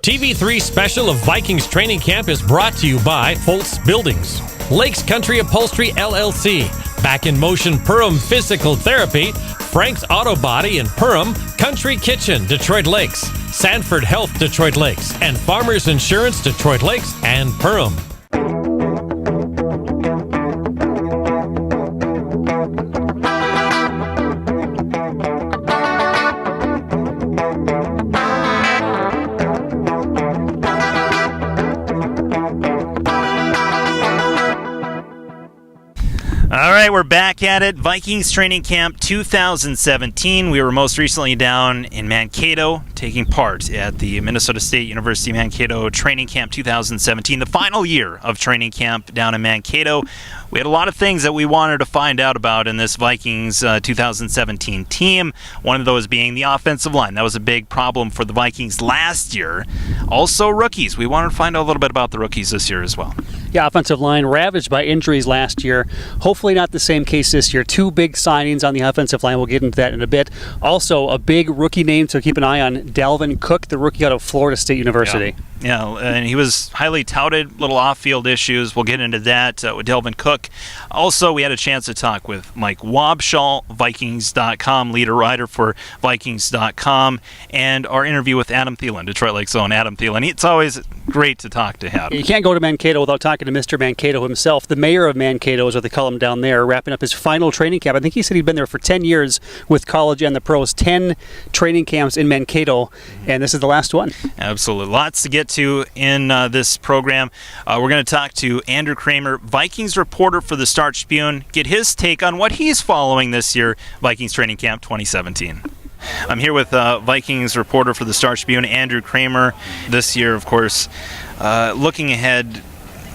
TV3 special of Vikings training camp is brought to you by Foltz Buildings, Lakes Country Upholstery LLC, Back in Motion Perham Physical Therapy, Frank's Auto Body and Perham, Country Kitchen Detroit Lakes, Sanford Health Detroit Lakes, and Farmers Insurance Detroit Lakes and Perham. All right, we're back at it. Vikings Training Camp 2017. We were most recently down in Mankato taking part at the Minnesota State University Mankato Training Camp 2017, the final year of training camp down in Mankato. We had a lot of things that we wanted to find out about in this Vikings 2017 team, one of those being the offensive line. That was a big problem for the Vikings last year. Also, rookies. We wanted to find out a little bit about the rookies this year as well. Yeah, offensive line ravaged by injuries last year. Hopefully not the same case this year. Two big signings on the offensive line. We'll get into that in a bit. Also, a big rookie name to keep an eye on, Dalvin Cook, the rookie out of Florida State University. Yeah, and he was highly touted, little off-field issues. We'll get into that with Dalvin Cook. Also, we had a chance to talk with Mike Wabschall, Vikings.com, leader writer for Vikings.com, and our interview with Adam Thielen, Detroit Lake's own Adam Thielen. It's always great to talk to him. You can't go to Mankato without talking to Mr. Mankato himself. The mayor of Mankato is what they call him down there, wrapping up his final training camp. I think he said he'd been there for 10 years with college and the pros. 10 training camps in Mankato, and this is the last one. Absolutely. Lots to get to in this program. We're going to talk to Andrew Kramer, Vikings reporter for the Star-Tribune, get his take on what he's following this year, Vikings Training Camp 2017. I'm here with Vikings reporter for the Star-Tribune, Andrew Kramer. This year, of course, looking ahead,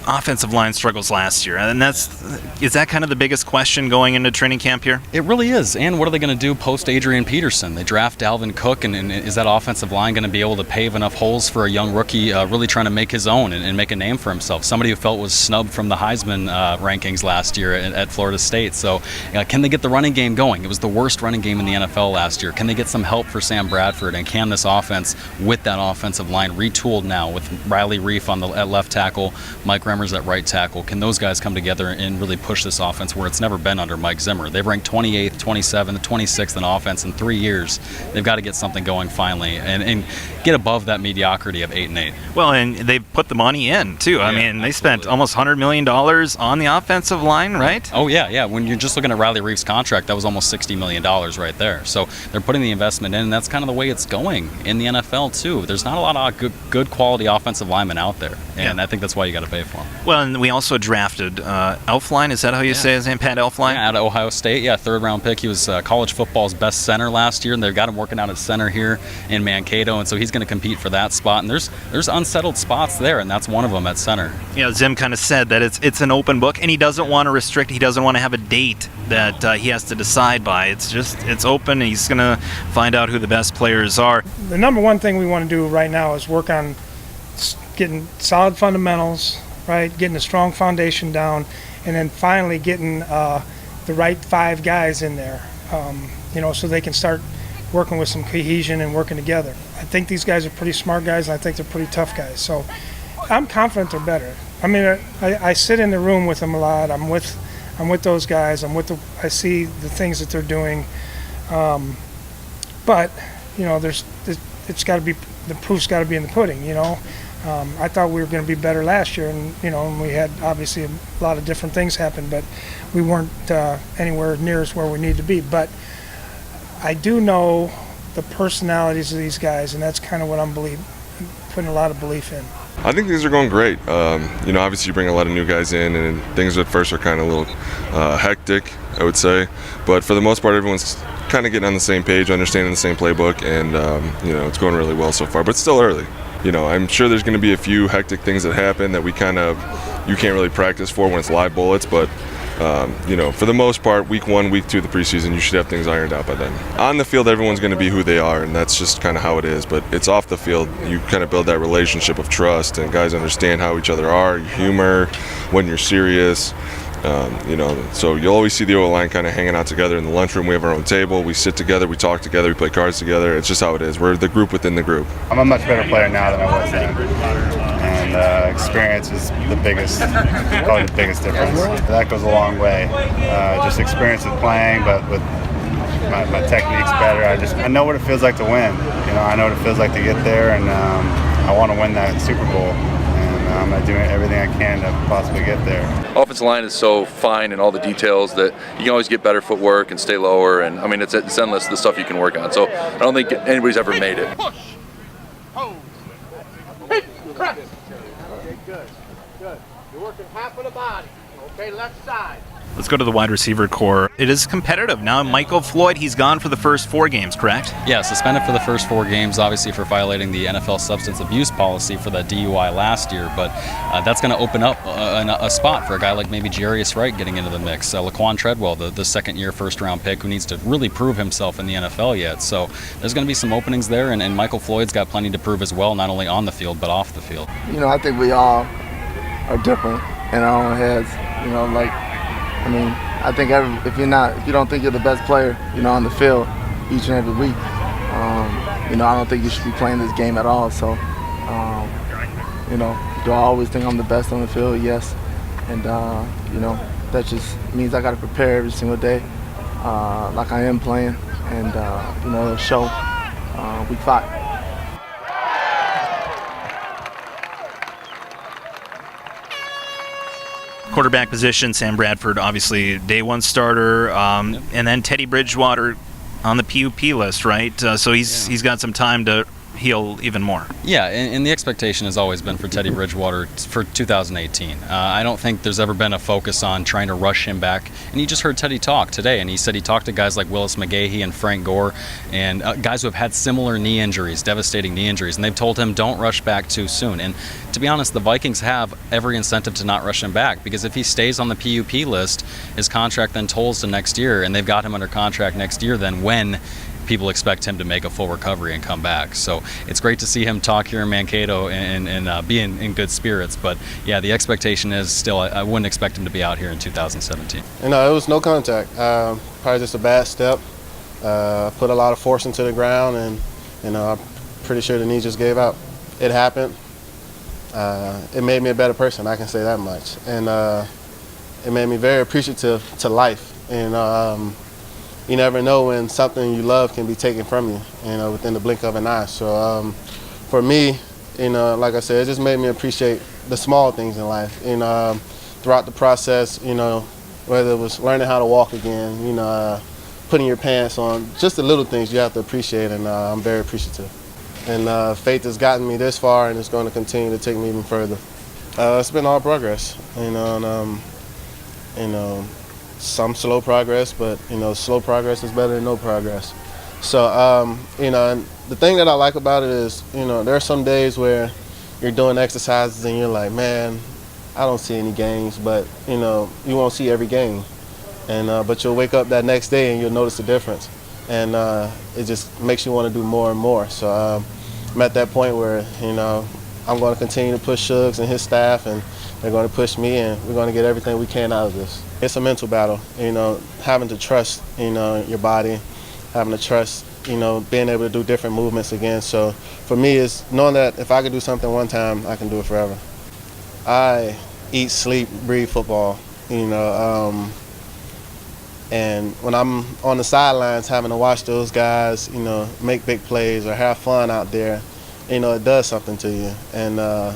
offensive line struggles last year, and is that kind of the biggest question going into training camp here? It really is. And what are they going to do post Adrian Peterson? They draft Dalvin Cook, and is that offensive line going to be able to pave enough holes for a young rookie really trying to make his own and make a name for himself? Somebody who felt was snubbed from the Heisman rankings last year at Florida State. So can they get the running game going? It was the worst running game in the NFL last year. Can they get some help for Sam Bradford? And can this offense, with that offensive line retooled now with Riley Reif at left tackle, Mike Remmers at right tackle, can those guys come together and really push this offense where it's never been under Mike Zimmer? They've ranked 28th, 27th, 26th in offense in 3 years. They've got to get something going finally and get above that mediocrity of 8-8. Well, and they've put the money in, too. I mean, they spent almost $100 million on the offensive line, right? Oh, yeah. When you're just looking at Riley Reif's contract, that was almost $60 million right there. So they're putting the investment in, and that's kind of the way it's going in the NFL, too. There's not a lot of good quality offensive linemen out there, and I think that's why you got to pay for them. Well, and we also drafted Elflein. Is that how you say his name? Pat Elflein? Yeah, out of Ohio State. Yeah, third-round pick. He was college football's best center last year, and they've got him working out at center here in Mankato, and so he's going to compete for that spot. And there's unsettled spots there, and that's one of them at center. Yeah, Zim kind of said that it's an open book, and he doesn't want to restrict. He doesn't want to have a date that he has to decide by. It's open, and he's going to find out who the best players are. The number one thing we want to do right now is work on getting solid fundamentals, right? Getting a strong foundation down, and then finally getting the right 5 guys in there, so they can start working with some cohesion and working together. I think these guys are pretty smart guys, and I think they're pretty tough guys. So I'm confident they're better. I mean, I sit in the room with them a lot. I'm with those guys. I see the things that they're doing. But it's got to be, the proof's got to be in the pudding. I thought we were going to be better last year, and we had obviously a lot of different things happen, but we weren't anywhere near as where we need to be. But I do know the personalities of these guys, and that's kind of what I'm putting a lot of belief in. I think things are going great. Obviously you bring a lot of new guys in, and things at first are kind of a little hectic, I would say. But for the most part, everyone's kind of getting on the same page, understanding the same playbook, and it's going really well so far. But it's still early. I'm sure there's going to be a few hectic things that happen that you can't really practice for when it's live bullets, but for the most part, week 1, week 2 of the preseason, you should have things ironed out by then. On the field, everyone's going to be who they are, and that's just kind of how it is. But it's off the field, you kind of build that relationship of trust, and guys understand how each other are, your humor, when you're serious. So you'll always see the O-line kind of hanging out together in the lunchroom. We have our own table. We sit together. We talk together. We play cards together. It's just how it is. We're the group within the group. I'm a much better player now than I was then, and experience is probably the biggest difference. That goes a long way. Just experience with playing, but with my technique's better. I know what it feels like to win. I know what it feels like to get there, and I want to win that Super Bowl. I'm doing everything I can to possibly get there. Offensive line is so fine in all the details that you can always get better footwork and stay lower, and I mean it's endless the stuff you can work on. So I don't think anybody's ever made it. Push, hold, hit, press. Okay, good. You're working half of the body. Okay, left side. Let's go to the wide receiver core. It is competitive. Now, Michael Floyd, he's gone for the first 4 games, correct? Yeah, suspended for the first 4 games, obviously for violating the NFL substance abuse policy for the DUI last year. But that's going to open up a spot for a guy like maybe Jarius Wright getting into the mix. Laquan Treadwell, the second-year first-round pick who needs to really prove himself in the NFL yet. So there's going to be some openings there, and Michael Floyd's got plenty to prove as well, not only on the field but off the field. I think we all are different in our own heads. I think if you don't think you're the best player, on the field each and every week, I don't think you should be playing this game at all. So, do I always think I'm the best on the field? Yes. And, that just means I got to prepare every single day like I am playing. And, it'll show week 5. Quarterback position, Sam Bradford, obviously day 1 starter, and then Teddy Bridgewater on the PUP list, right? So he's got some time to heal even more. Yeah, and the expectation has always been for Teddy Bridgewater for 2018. I don't think there's ever been a focus on trying to rush him back. And you just heard Teddy talk today, and he said he talked to guys like Willis McGahee and Frank Gore, and guys who have had similar knee injuries, devastating knee injuries, and they've told him don't rush back too soon. And to be honest, the Vikings have every incentive to not rush him back, because if he stays on the PUP list, his contract then tolls to next year, and they've got him under contract next year then when people expect him to make a full recovery and come back. So it's great to see him talk here in Mankato and be in good spirits. But yeah, the expectation is still I wouldn't expect him to be out here in 2017. It was no contact. Probably just a bad step. Put a lot of force into the ground, and I'm pretty sure the knee just gave out. It happened. It made me a better person, I can say that much. And it made me very appreciative to life. And you never know when something you love can be taken from you, within the blink of an eye. So for me, like I said, it just made me appreciate the small things in life. Throughout the process, whether it was learning how to walk again, putting your pants on, just the little things you have to appreciate, and I'm very appreciative. And faith has gotten me this far, and it's going to continue to take me even further. It's been all progress, some slow progress, but slow progress is better than no progress. So and the thing that I like about it is there are some days where you're doing exercises and you're like, man, I don't see any gains, but you won't see every game, and but you'll wake up that next day and you'll notice the difference, and it just makes you want to do more and more. So I'm at that point where I'm going to continue to push Suggs and his staff, and they're going to push me, and we're going to get everything we can out of this. It's a mental battle, having to trust, your body, having to trust, being able to do different movements again. So for me, it's knowing that if I could do something one time, I can do it forever. I eat, sleep, breathe football, and when I'm on the sidelines having to watch those guys, make big plays or have fun out there, it does something to you. And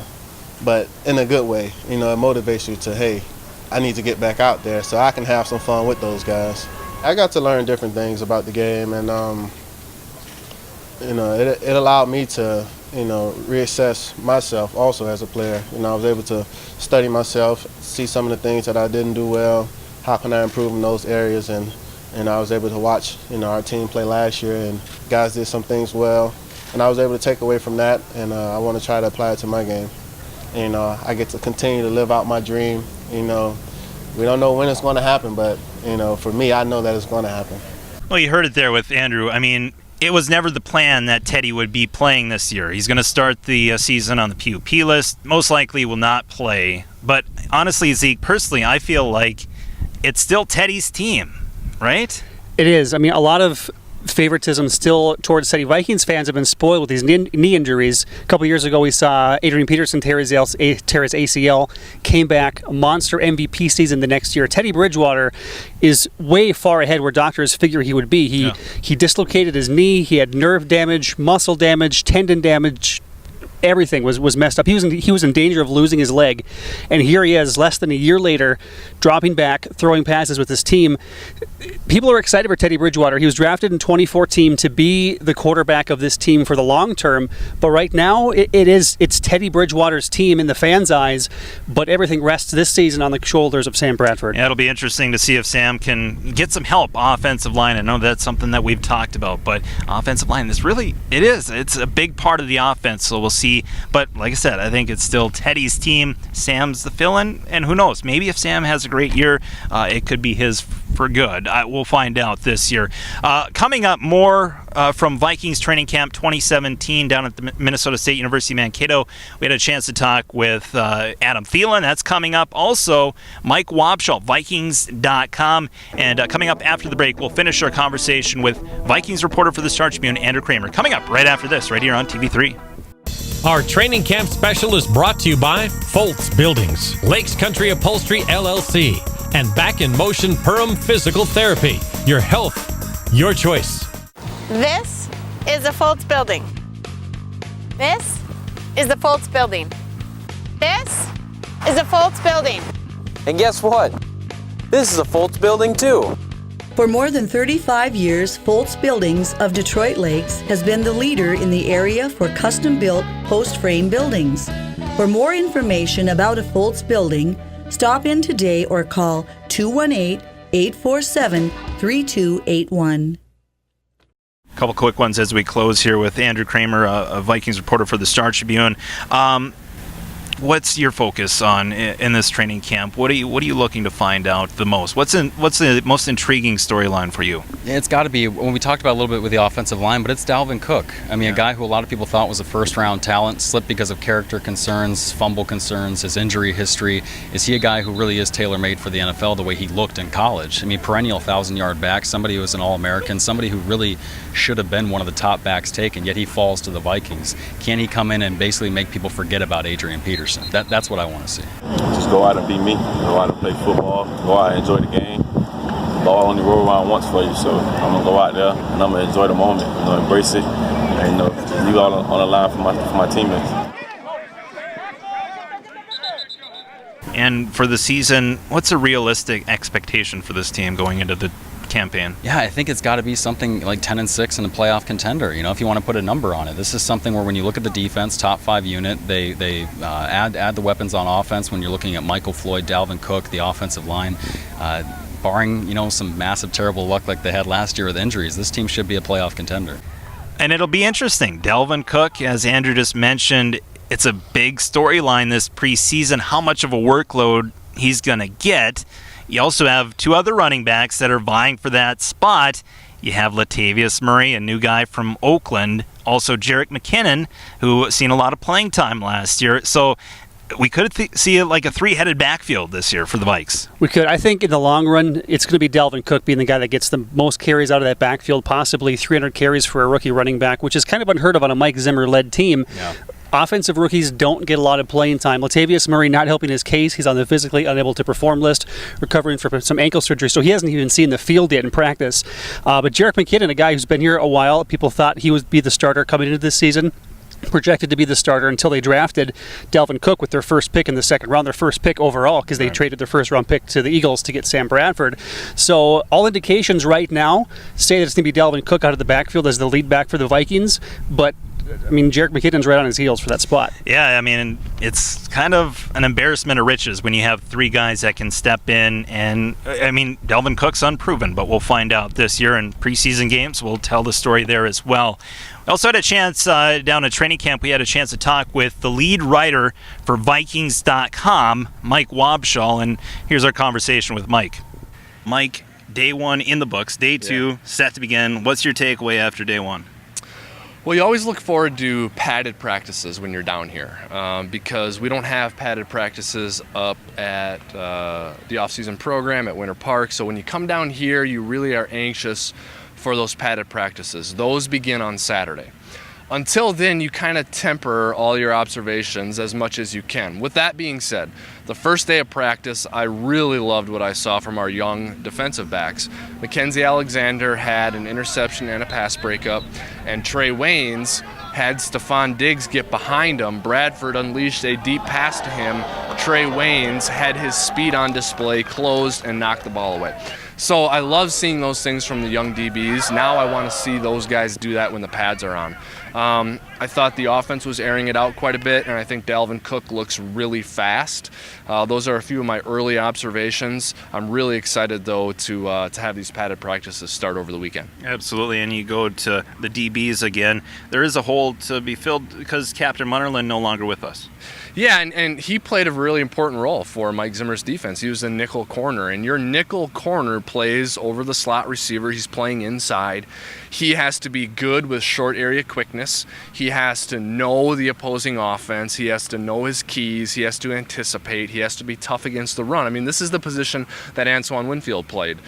but in a good way, it motivates you to, hey, I need to get back out there so I can have some fun with those guys. I got to learn different things about the game, and it allowed me to reassess myself also as a player. I was able to study myself, see some of the things that I didn't do well, how can I improve in those areas, and I was able to watch our team play last year, and guys did some things well, and I was able to take away from that, and I want to try to apply it to my game. I get to continue to live out my dream. We don't know when it's going to happen, but for me, I know that it's going to happen. Well, you heard it there with Andrew. I mean, it was never the plan that Teddy would be playing this year. He's going to start the season on the PUP list. Most likely will not play. But honestly, Zeke, personally, I feel like it's still Teddy's team, right? It is. I mean, a lot of favoritism still towards Teddy. Vikings fans have been spoiled with these knee injuries. A couple years ago, we saw Adrian Peterson tear his ACL, came back, a monster MVP season the next year. Teddy Bridgewater is way far ahead where doctors figure he would be. He dislocated his knee, he had nerve damage, muscle damage, tendon damage. Everything was messed up. He was in danger of losing his leg, and here he is, less than a year later, dropping back, throwing passes with his team. People are excited for Teddy Bridgewater. He was drafted in 2014 to be the quarterback of this team for the long term, but right now it's Teddy Bridgewater's team in the fans' eyes. But everything rests this season on the shoulders of Sam Bradford. Yeah, it'll be interesting to see if Sam can get some help offensive line. I know that's something that we've talked about, but offensive line it's a big part of the offense. So we'll see. But like I said, I think it's still Teddy's team. Sam's the fill-in, and who knows? Maybe if Sam has a great year, it could be his for good. We'll find out this year. Coming up, more from Vikings training camp 2017 down at the Minnesota State University Mankato. We had a chance to talk with Adam Thielen. That's coming up. Also, Mike Wobschall, Vikings.com. And coming up after the break, we'll finish our conversation with Vikings reporter for the Star Tribune, Andrew Kramer. Coming up right after this, right here on TV3. Our training camp special is brought to you by Foltz Buildings, Lakes Country Upholstery LLC, and Back in Motion Perham Physical Therapy. Your health, your choice. This is the Foltz Building. This is the Foltz Building. This is the Foltz Building. And guess what? This is a Foltz Building too. For more than 35 years, Foltz Buildings of Detroit Lakes has been the leader in the area for custom-built post-frame buildings. For more information about a Foltz building, stop in today or call 218-847-3281. A couple quick ones as we close here with Andrew Kramer, a Vikings reporter for the Star Tribune. What's your focus on in this training camp? What are you looking to find out the most? What's the most intriguing storyline for you? It's got to be, when we talked about a little bit with the offensive line, but it's Dalvin Cook. I mean, a guy who a lot of people thought was a first-round talent, slipped because of character concerns, fumble concerns, his injury history. Is he a guy who really is tailor-made for the NFL the way he looked in college? I mean, perennial 1,000-yard back, somebody who was an All-American, somebody who really should have been one of the top backs taken, yet he falls to the Vikings. Can he come in and basically make people forget about Adrian Peterson? That's what I want to see. Just go out and be me. Go out and play football. Go out and enjoy the game. Ball only roll around once for you, so I'm gonna go out there and I'm gonna enjoy the moment. Embrace it, and leave all on the line for my teammates. And for the season, what's a realistic expectation for this team going into the campaign? Yeah, I think it's got to be something like 10-6 and a playoff contender. If you want to put a number on it, this is something where when you look at the defense, top 5 unit, they add the weapons on offense. When you're looking at Michael Floyd, Dalvin Cook, the offensive line, barring some massive terrible luck like they had last year with injuries, this team should be a playoff contender. And it'll be interesting. Dalvin Cook, as Andrew just mentioned, it's a big storyline this preseason. How much of a workload he's going to get. You also have 2 other running backs that are vying for that spot. You have Latavius Murray, a new guy from Oakland. Also Jerick McKinnon, who seen a lot of playing time last year. So we could see like a 3-headed backfield this year for the Vikes. We could. I think in the long run, it's going to be Dalvin Cook being the guy that gets the most carries out of that backfield, possibly 300 carries for a rookie running back, which is kind of unheard of on a Mike Zimmer-led team. Yeah. Offensive rookies don't get a lot of playing time. Latavius Murray not helping his case. He's on the physically unable to perform list, recovering from some ankle surgery, so he hasn't even seen the field yet in practice. But Jerick McKinnon, a guy who's been here a while, people thought he would be the starter coming into this season. Projected to be the starter until they drafted Dalvin Cook with their first pick in the second round, their first pick overall, because they traded their first round pick to the Eagles to get Sam Bradford. So all indications right now say that it's going to be Dalvin Cook out of the backfield as the lead back for the Vikings, but I mean, Jerick McKinnon's right on his heels for that spot. Yeah, I mean, it's kind of an embarrassment of riches when you have 3 guys that can step in. And, I mean, Dalvin Cook's unproven, but we'll find out this year in preseason games. We'll tell the story there as well. We also had a chance down at training camp. We had a chance to talk with the lead writer for Vikings.com, Mike Wobschall. And here's our conversation with Mike. Mike, day 1 in the books, day 2 set to begin. What's your takeaway after day 1? Well, you always look forward to padded practices when you're down here because we don't have padded practices up at the off-season program at Winter Park. So when you come down here, you really are anxious for those padded practices. Those begin on Saturday. Until then, you kind of temper all your observations as much as you can. With that being said, the first day of practice, I really loved what I saw from our young defensive backs. Mackenzie Alexander had an interception and a pass breakup, and Trey Waynes had Stephon Diggs get behind him. Bradford unleashed a deep pass to him. Trey Waynes had his speed on display, closed, and knocked the ball away. So I love seeing those things from the young DBs. Now I want to see those guys do that when the pads are on. I thought the offense was airing it out quite a bit, and I think Dalvin Cook looks really fast. Those are a few of my early observations. I'm really excited, though, to have these padded practices start over the weekend. Absolutely, and you go to the DBs again. There is a hole to be filled because Captain Munnerlyn no longer with us. Yeah, and he played a really important role for Mike Zimmer's defense. He was a nickel corner, and your nickel corner plays over the slot receiver. He's playing inside. He has to be good with short area quickness. He has to know the opposing offense. He has to know his keys. He has to anticipate. He has to be tough against the run. I mean, this is the position that Antoine Winfield played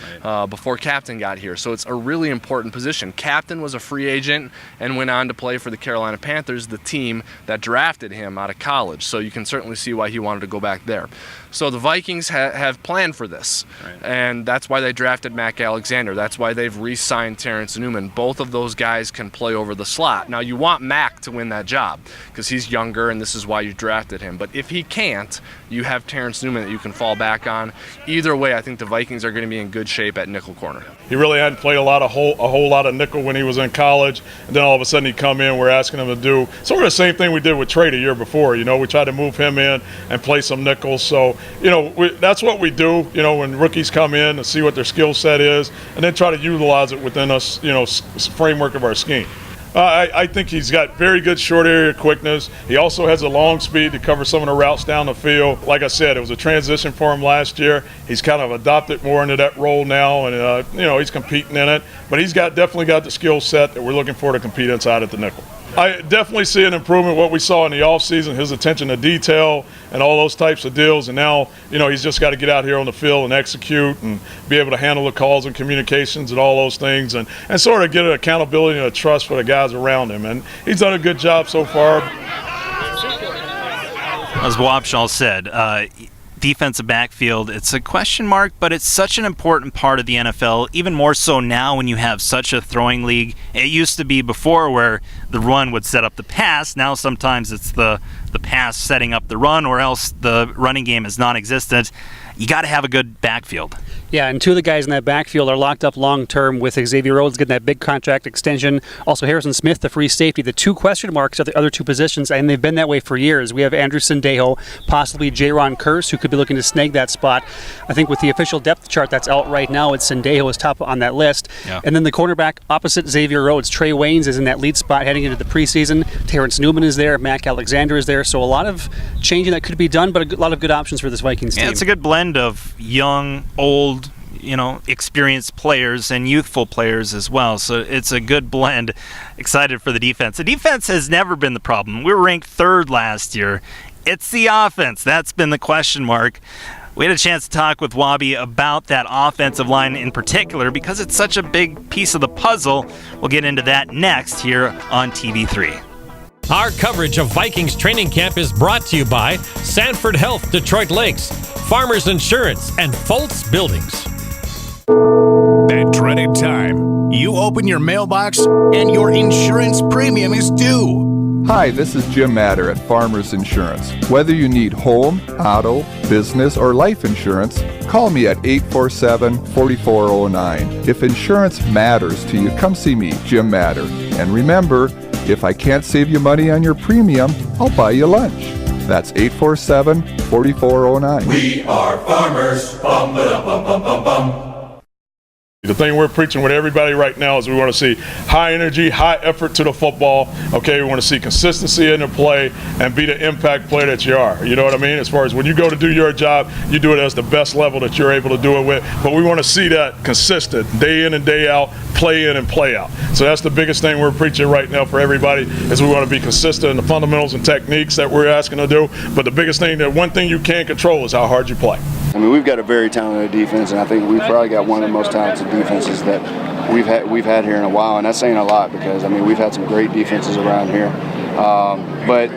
before Captain got here. So it's a really important position. Captain was a free agent and went on to play for the Carolina Panthers, the team that drafted him out of college. So you can certainly see why he wanted to go back there. So the Vikings have planned for this, and that's why they drafted Mac Alexander. That's why they've re-signed Terrence Newman. Both of those guys can play over the slot. Now, you want Mac to win that job because he's younger, and this is why you drafted him. But if he can't, you have Terrence Newman that you can fall back on. Either way, I think the Vikings are going to be in good shape at nickel corner. He really hadn't played a whole lot of nickel when he was in college, and then all of a sudden he come in. We're asking him to do sort of the same thing we did with Trey the year before. You know, we tried to move him in and play some nickels. So, you know, that's what we do. You know, when rookies come in to see what their skill set is, and then try to utilize it within us. You know, framework of our scheme. I think he's got very good short area quickness. He also has a long speed to cover some of the routes down the field. Like I said, it was a transition for him last year. He's kind of adopted more into that role now, and you know, he's competing in it. But he's definitely got the skill set that we're looking for to compete inside at the nickel. I definitely see an improvement what we saw in the offseason, his attention to detail and all those types of deals. And now, you know, he's just got to get out here on the field and execute and be able to handle the calls and communications and all those things and sort of get an accountability and a trust for the guys around him. And he's done a good job so far. As Wapshall said, defensive backfield, it's a question mark, but it's such an important part of the NFL, even more so now when you have such a throwing league. It used to be before where the run would set up the pass. Now sometimes it's the pass setting up the run, or else the running game is non-existent. You got to have a good backfield. Yeah, and two of the guys in that backfield are locked up long-term with Xavier Rhodes getting that big contract extension. Also Harrison Smith, the free safety. The two question marks are the other two positions, and they've been that way for years. We have Andrew Sendejo, possibly Jaron Kearse, who could be looking to snag that spot. I think with the official depth chart that's out right now, it's Sendejo is top on that list. Yeah. And then the cornerback opposite Xavier Rhodes, Trey Waynes, is in that lead spot heading into the preseason. Terrence Newman is there. Mac Alexander is there. So a lot of changing that could be done, but a lot of good options for this Vikings team. Yeah, it's a good blend of young, old, you know, experienced players and youthful players as well. So it's a good blend. Excited for the defense. The defense has never been the problem. We were ranked third last year. It's the offense. That's been the question mark. We had a chance to talk with Wabi about that offensive line in particular because it's such a big piece of the puzzle. We'll get into that next here on TV3. Our coverage of Vikings training camp is brought to you by Sanford Health, Detroit Lakes, Farmers Insurance, and Foltz Buildings. That dreaded time. You open your mailbox and your insurance premium is due. Hi, this is Jim Matter at Farmers Insurance. Whether you need home, auto, business, or life insurance, call me at 847-4409. If insurance matters to you, come see me, Jim Matter. And remember, if I can't save you money on your premium, I'll buy you lunch. That's 847-4409. We are farmers. Bum, ba, da, bum, bum, bum, bum. The thing we're preaching with everybody right now is we want to see high energy, high effort to the football. Okay, we want to see consistency in the play and be the impact player that you are. You know what I mean? As far as when you go to do your job, you do it as the best level that you're able to do it with. But we want to see that consistent, day in and day out, play in and play out. So that's the biggest thing we're preaching right now for everybody is we want to be consistent in the fundamentals and techniques that we're asking to do. But the biggest thing, that one thing you can't control is how hard you play. I mean, we've got a very talented defense, and I think we've probably got one of the most talented defenses that we've had here in a while, and that's saying a lot because, I mean, we've had some great defenses around here. But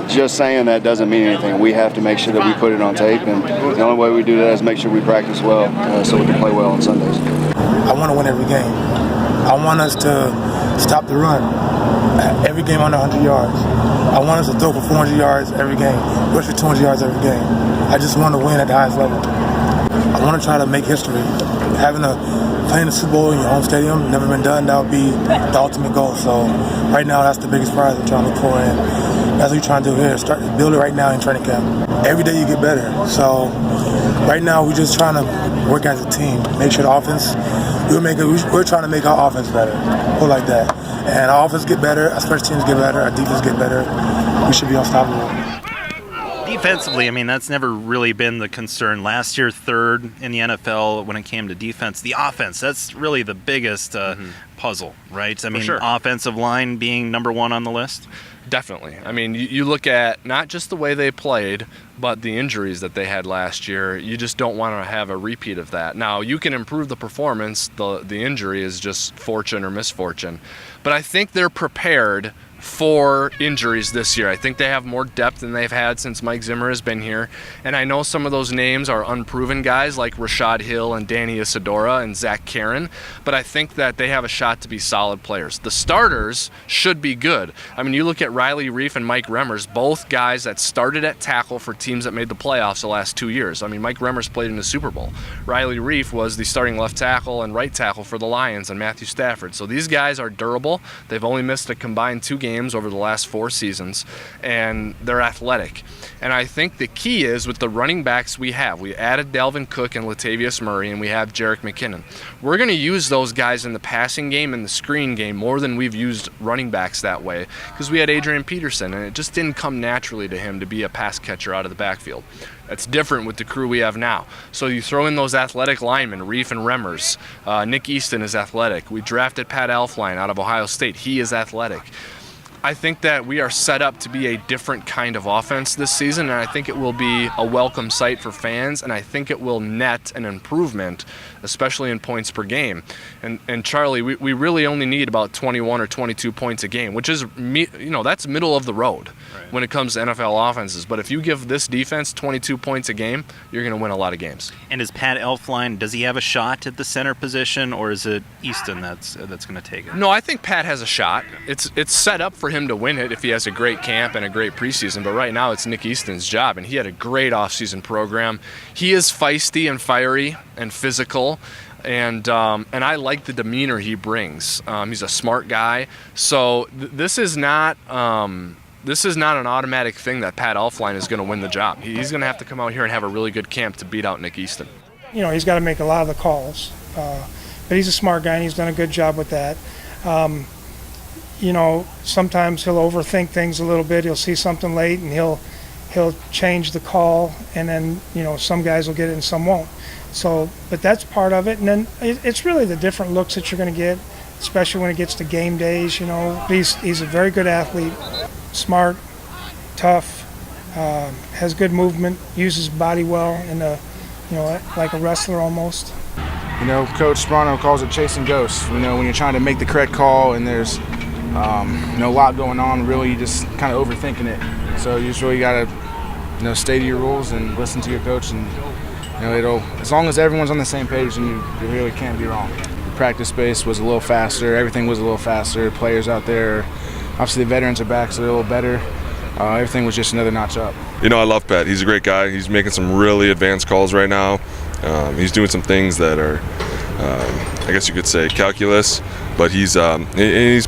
just saying that doesn't mean anything. We have to make sure that we put it on tape, and the only way we do that is make sure we practice well so we can play well on Sundays. I want to win every game. I want us to stop the run every game under 100 yards. I want us to throw for 400 yards every game, rush for 200 yards every game. I just want to win at the highest level. I want to try to make history. Playing the Super Bowl in your home stadium, never been done, that would be the ultimate goal. So right now, that's the biggest prize we're trying to look for. And that's what we're trying to do here, start to build it right now in training camp. Every day you get better. So right now, we're just trying to work as a team, make sure the offense, we're trying to make our offense better, put like that. And our offense get better, our special teams get better, our defense get better. We should be unstoppable. Defensively, I mean, that's never really been the concern. Last year, third in the NFL when it came to defense. The offense, that's really the biggest puzzle, right? I mean, sure. Offensive line being number one on the list? Definitely. I mean, you look at not just the way they played, but the injuries that they had last year. You just don't want to have a repeat of that. Now, you can improve the performance. The injury is just fortune or misfortune. But I think they're prepared for injuries this year. I think they have more depth than they've had since Mike Zimmer has been here. And I know some of those names are unproven guys like Rashad Hill and Danny Isidora and Zach Karen, but I think that they have a shot to be solid players. The starters should be good. I mean, you look at Riley Reif and Mike Remmers, both guys that started at tackle for teams that made the playoffs the last 2 years. I mean, Mike Remmers played in the Super Bowl. Riley Reif was the starting left tackle and right tackle for the Lions and Matthew Stafford. So these guys are durable. They've only missed a combined 2 games over the last 4 seasons, and they're athletic. And I think the key is with the running backs we have. We added Dalvin Cook and Latavius Murray, and we have Jerick McKinnon. We're going to use those guys in the passing game and the screen game more than we've used running backs that way because we had Adrian Peterson, and it just didn't come naturally to him to be a pass catcher out of the backfield. That's different with the crew we have now. So you throw in those athletic linemen, Reif and Remmers. Nick Easton is athletic. We drafted Pat Elflein out of Ohio State. He is athletic. I think that we are set up to be a different kind of offense this season, and I think it will be a welcome sight for fans, and I think it will net an improvement, especially in points per game. And Charlie, we really only need about 21 or 22 points a game, which is, that's middle of the road when it comes to NFL offenses. But if you give this defense 22 points a game, you're going to win a lot of games. And is Pat Elflein, does he have a shot at the center position, or is it Easton that's going to take it? No, I think Pat has a shot. It's set up for him to win it if he has a great camp and a great preseason, but right now it's Nick Easton's job, and he had a great offseason program. He is feisty and fiery and physical, and I like the demeanor he brings. He's a smart guy, so this is not an automatic thing that Pat Elflein is going to win the job. He's going to have to come out here and have a really good camp to beat out Nick Easton. He's got to make a lot of the calls, but he's a smart guy, and he's done a good job with that. Sometimes he'll overthink things a little bit. He'll see something late and he'll change the call, and then some guys will get it and some won't. So, but that's part of it. And then it's really the different looks that you're going to get, especially when it gets to game days. He's a very good athlete, smart, tough, has good movement, uses body well, and like a wrestler almost. Coach Sparano calls it chasing ghosts. When you're trying to make the correct call and there's a lot going on, really you just kind of overthinking it. So you just really got to stay to your rules and listen to your coach, and as long as everyone's on the same page, then you really can't be wrong. The practice space was a little faster, everything was a little faster. Players out there, obviously the veterans are back, so they're a little better. Everything was just another notch up. I love Pat. He's a great guy. He's making some really advanced calls right now. He's doing some things that are, I guess you could say, calculus, but he's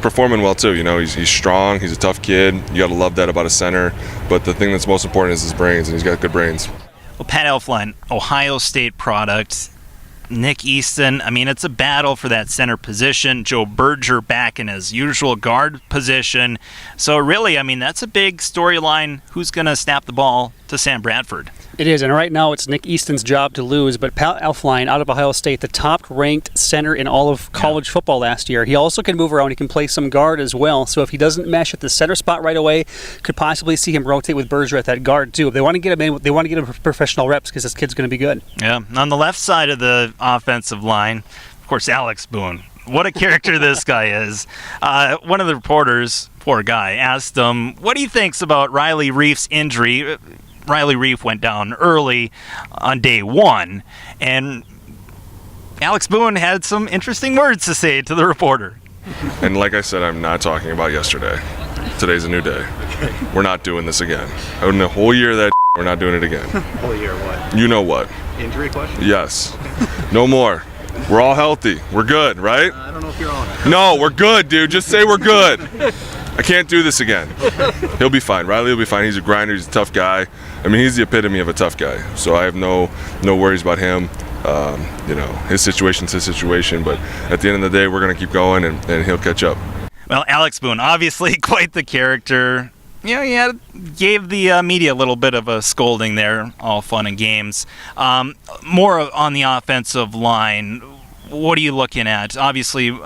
performing well too. He's strong. He's a tough kid. You got to love that about a center. But the thing that's most important is his brains, and he's got good brains. Well, Pat Elflein, Ohio State product. Nick Easton. I mean, it's a battle for that center position. Joe Berger back in his usual guard position. So really, I mean, that's a big storyline. Who's going to snap the ball to Sam Bradford? It is, and right now it's Nick Easton's job to lose, but Pat Elflein out of Ohio State, the top-ranked center in all of college football last year. He also can move around. He can play some guard as well, so if he doesn't mesh at the center spot right away, could possibly see him rotate with Berger at that guard too. If they want to get him in, they want to get him professional reps because this kid's going to be good. Yeah, on the left side of the offensive line, of course, Alex Boone. What a character this guy is. One of the reporters, poor guy, asked him, what he thinks about Riley Reif's injury. Riley Reif went down early on day one, and Alex Boone had some interesting words to say to the reporter. And like I said, I'm not talking about yesterday. Today's a new day. We're not doing this again. In the whole year of that, we're not doing it again. Whole year what? You know what? Injury question? Yes. No more. We're all healthy. We're good, right? I don't know if you're on it. No, we're good, dude. Just say we're good. I can't do this again. He'll be fine. Riley will be fine. He's a grinder. He's a tough guy. I mean, he's the epitome of a tough guy. So I have no worries about him. His situation's his situation. But at the end of the day, we're going to keep going, and he'll catch up. Well, Alex Boone, obviously quite the character. He gave the media a little bit of a scolding there, all fun and games. More on the offensive line, what are you looking at? Obviously,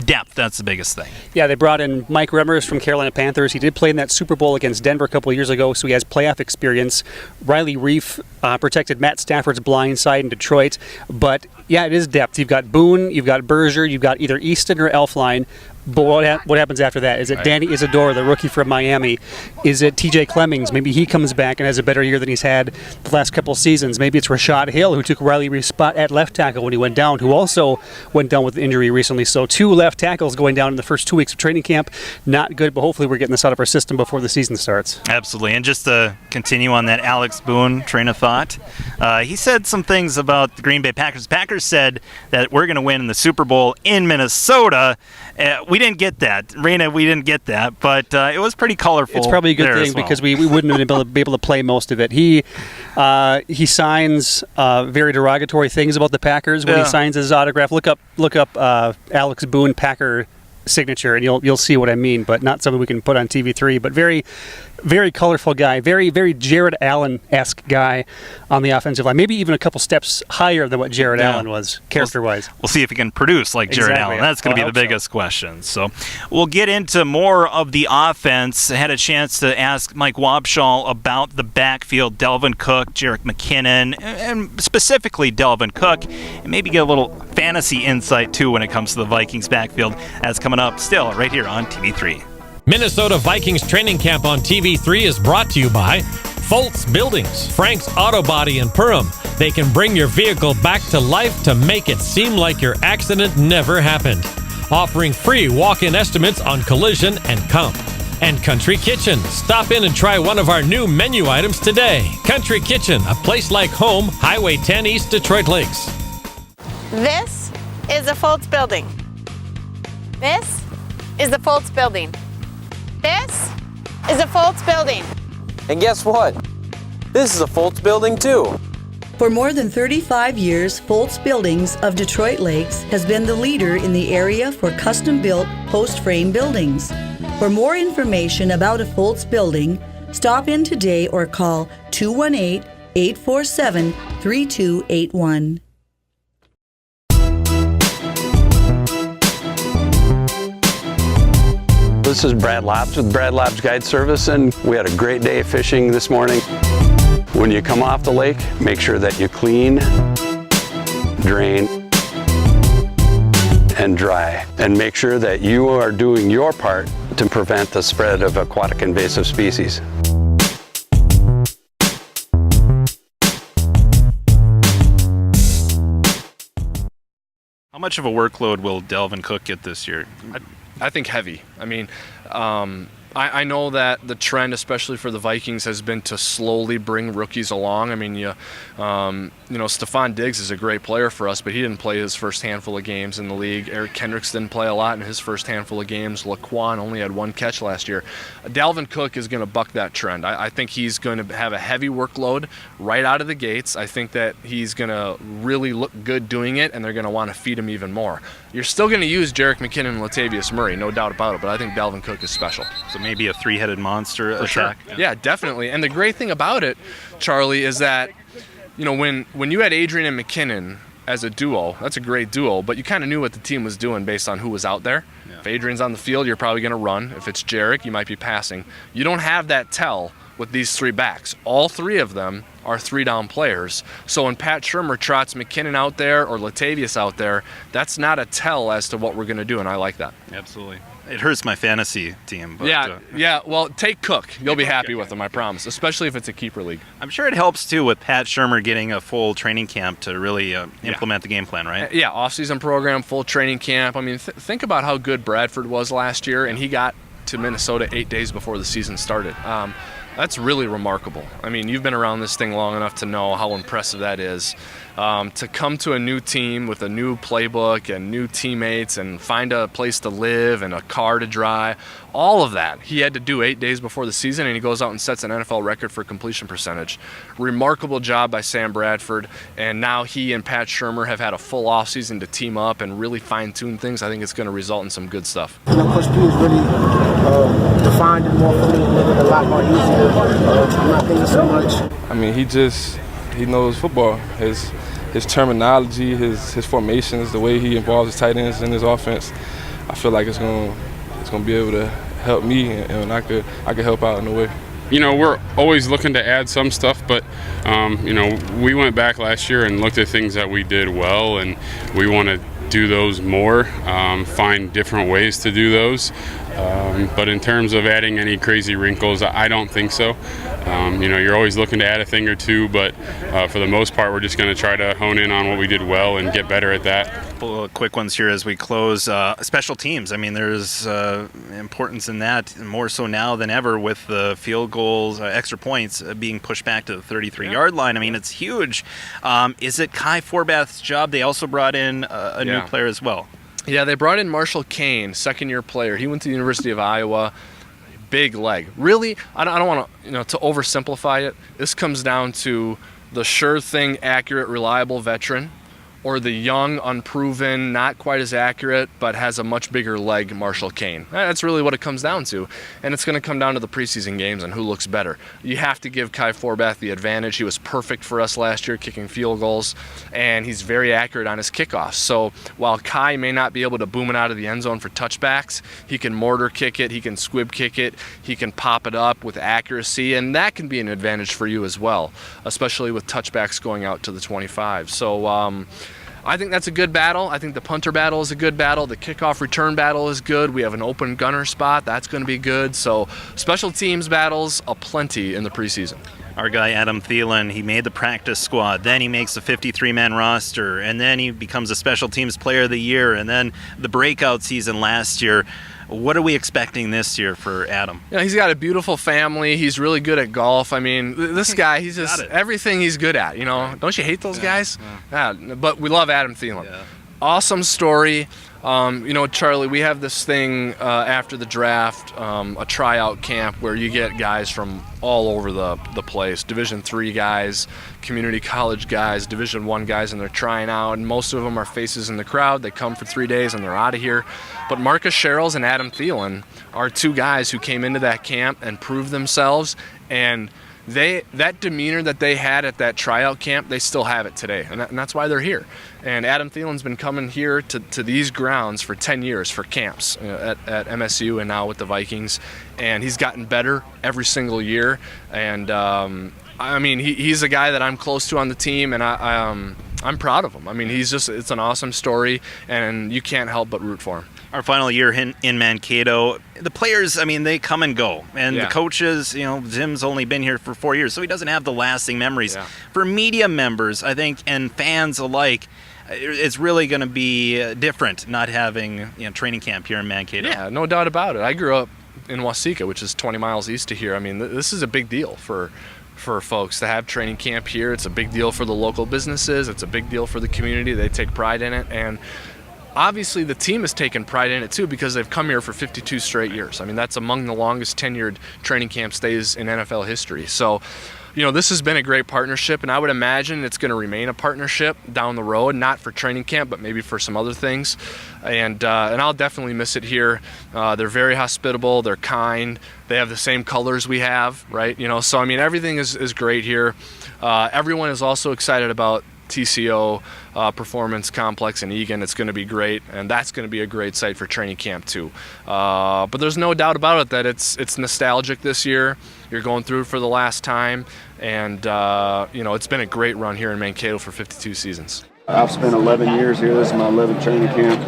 depth, that's the biggest thing. Yeah, they brought in Mike Remmers from Carolina Panthers. He did play in that Super Bowl against Denver a couple of years ago, so he has playoff experience. Riley Reif protected Matt Stafford's blind side in Detroit. But, yeah, it is depth. You've got Boone, you've got Berger, you've got either Easton or Elflein. But what happens after that? Is it Danny Isidore, the rookie from Miami? Is it TJ Clemmings? Maybe he comes back and has a better year than he's had the last couple of seasons. Maybe it's Rashad Hill, who took Riley Reif's spot at left tackle when he went down, who also went down with injury recently. So 2 left tackles going down in the first 2 weeks of training camp. Not good, but hopefully we're getting this out of our system before the season starts. Absolutely. And just to continue on that Alex Boone train of thought, he said some things about the Green Bay Packers. Packers said that we're going to win the Super Bowl in Minnesota. We didn't get that. Raina, we didn't get that, but it was pretty colorful. It's probably a good thing because we wouldn't have been able to play most of it. He signs very derogatory things about the Packers when he signs his autograph. Look up Alex Boone Packer signature, and you'll see what I mean. But not something we can put on TV3. But very, very colorful guy. Very, very Jared Allen-esque guy on the offensive line. Maybe even a couple steps higher than what Jared Allen was, character-wise. We'll see if he can produce like Jared Allen. That's going to be the biggest question. So we'll get into more of the offense. I had a chance to ask Mike Wabschall about the backfield, Delvin Cook, Jerick McKinnon, and specifically Delvin Cook, and maybe get a little fantasy insight too when it comes to the Vikings backfield. That's coming up still right here on TV3. Minnesota Vikings training camp on TV3 is brought to you by Foltz Buildings, Frank's Auto Body in Perham. They can bring your vehicle back to life to make it seem like your accident never happened. Offering free walk-in estimates on collision and comp. And Country Kitchen. Stop in and try one of our new menu items today. Country Kitchen, a place like home, Highway 10 East, Detroit Lakes. This is the Foltz Building. This is the Foltz Building. This is a Foltz Building. And guess what? This is a Foltz Building too. For more than 35 years, Foltz Buildings of Detroit Lakes has been the leader in the area for custom-built post-frame buildings. For more information about a Foltz building, stop in today or call 218-847-3281. This is Brad Labs with Brad Labs Guide Service, and we had a great day fishing this morning. When you come off the lake, make sure that you clean, drain, and dry. And make sure that you are doing your part to prevent the spread of aquatic invasive species. How much of a workload will Delvin Cook get this year? I think heavy. I mean, I know that the trend, especially for the Vikings, has been to slowly bring rookies along. I mean, Stephon Diggs is a great player for us, but he didn't play his first handful of games in the league. Eric Kendricks didn't play a lot in his first handful of games. Laquan only had 1 catch last year. Dalvin Cook is going to buck that trend. I think he's going to have a heavy workload right out of the gates. I think that he's going to really look good doing it, and they're going to want to feed him even more. You're still going to use Jerick McKinnon and Latavius Murray, no doubt about it, but I think Dalvin Cook is special. So maybe a 3-headed monster For attack. sure. Yeah, definitely. And the great thing about it, Charlie, is that when you had Adrian and McKinnon as a duo, that's a great duo, but you kind of knew what the team was doing based on who was out there. Yeah. If Adrian's on the field, you're probably going to run. If it's Jerick, you might be passing. You don't have that tell with these 3 backs. All 3 of them are 3-down players. So when Pat Shurmur trots McKinnon out there or Latavius out there, that's not a tell as to what we're going to do, and I like that. Absolutely. It hurts my fantasy team. But, yeah. Well, take Cook. You'll be happy with him, I promise, especially if it's a keeper league. I'm sure it helps, too, with Pat Shurmur getting a full training camp to really implement the game plan, right? Yeah, off-season program, full training camp. I mean, think about how good Bradford was last year, and he got to Minnesota 8 days before the season started. That's really remarkable. I mean, you've been around this thing long enough to know how impressive that is. To come to a new team with a new playbook and new teammates and find a place to live and a car to drive, all of that he had to do 8 days before the season, and he goes out and sets an NFL record for completion percentage. Remarkable job by Sam Bradford, and now he and Pat Shurmur have had a full offseason to team up and really fine-tune things. I think it's going to result in some good stuff. Coach P is really defined it more for me, made it a lot more easier. I'm not thinking so much. I mean, he knows football. His terminology, his formations, the way he involves his tight ends in his offense, I feel like it's gonna be able to help me, and I could help out in a way. We're always looking to add some stuff, but we went back last year and looked at things that we did well, and we want to do those more, find different ways to do those. But in terms of adding any crazy wrinkles, I don't think so. You're always looking to add a thing or two, but for the most part, we're just going to try to hone in on what we did well and get better at that. A couple of quick ones here as we close. Special teams. I mean, there's importance in that, more so now than ever, with the field goals, extra points being pushed back to the 33-yard line. I mean, it's huge. Is it Kai Forbath's job? They also brought in a new player as well. Yeah, they brought in Marshall Kane, second-year player. He went to the University of Iowa. Big leg. Really, I don't want to oversimplify it. This comes down to the sure thing, accurate, reliable veteran, or the young, unproven, not quite as accurate, but has a much bigger leg, Marshall Kane. That's really what it comes down to. And it's going to come down to the preseason games and who looks better. You have to give Kai Forbath the advantage. He was perfect for us last year, kicking field goals, and he's very accurate on his kickoffs. So while Kai may not be able to boom it out of the end zone for touchbacks, he can mortar kick it, he can squib kick it, he can pop it up with accuracy, and that can be an advantage for you as well, especially with touchbacks going out to the 25. So, I think that's a good battle. I think the punter battle is a good battle. The kickoff return battle is good. We have an open gunner spot. That's going to be good. So special teams battles aplenty in the preseason. Our guy Adam Thielen, he made the practice squad, then he makes the 53-man roster, and then he becomes a special teams player of the year, and then the breakout season last year. What are we expecting this year for Adam? Yeah, he's got a beautiful family. He's really good at golf. I mean, this guy, he's just everything he's good at. Don't you hate those guys? Yeah. But we love Adam Thielen. Yeah. Awesome story. Charlie, we have this thing after the draft, a tryout camp where you get guys from all over the place. Division III guys, community college guys, Division I guys, and they're trying out. And most of them are faces in the crowd. They come for 3 days and they're out of here. But Marcus Sherrills and Adam Thielen are 2 guys who came into that camp and proved themselves. And that demeanor that they had at that tryout camp, they still have it today, and that's why they're here. And Adam Thielen's been coming here to these grounds for 10 years for camps at MSU and now with the Vikings, and he's gotten better every single year. And I mean, he's a guy that I'm close to on the team, and I'm proud of him. I mean, it's an awesome story, and you can't help but root for him. Our final year in Mankato, the players, I mean, they come and go. And the coaches, Jim's only been here for 4 years, so he doesn't have the lasting memories. Yeah. For media members, I think, and fans alike, it's really going to be different not having training camp here in Mankato. Yeah, no doubt about it. I grew up in Waseca, which is 20 miles east of here. I mean, this is a big deal for folks to have training camp here. It's a big deal for the local businesses. It's a big deal for the community. They take pride in it, and obviously the team has taken pride in it too, because they've come here for 52 straight years. I mean, that's among the longest tenured training camp stays in NFL history. So, you know, this has been a great partnership, and I would imagine it's going to remain a partnership down the road, not for training camp, but maybe for some other things. And I'll definitely miss it here. They're very hospitable. They're kind. They have the same colors we have, right? You know, so I mean, everything is great here. Everyone is also excited about TCO Performance Complex in Eagan. It's going to be great, and that's going to be a great site for training camp too. But there's no doubt about it that it's nostalgic this year. You're going through it for the last time, and you know, it's been a great run here in Mankato for 52 seasons. I've spent 11 years here. This is my 11th training camp.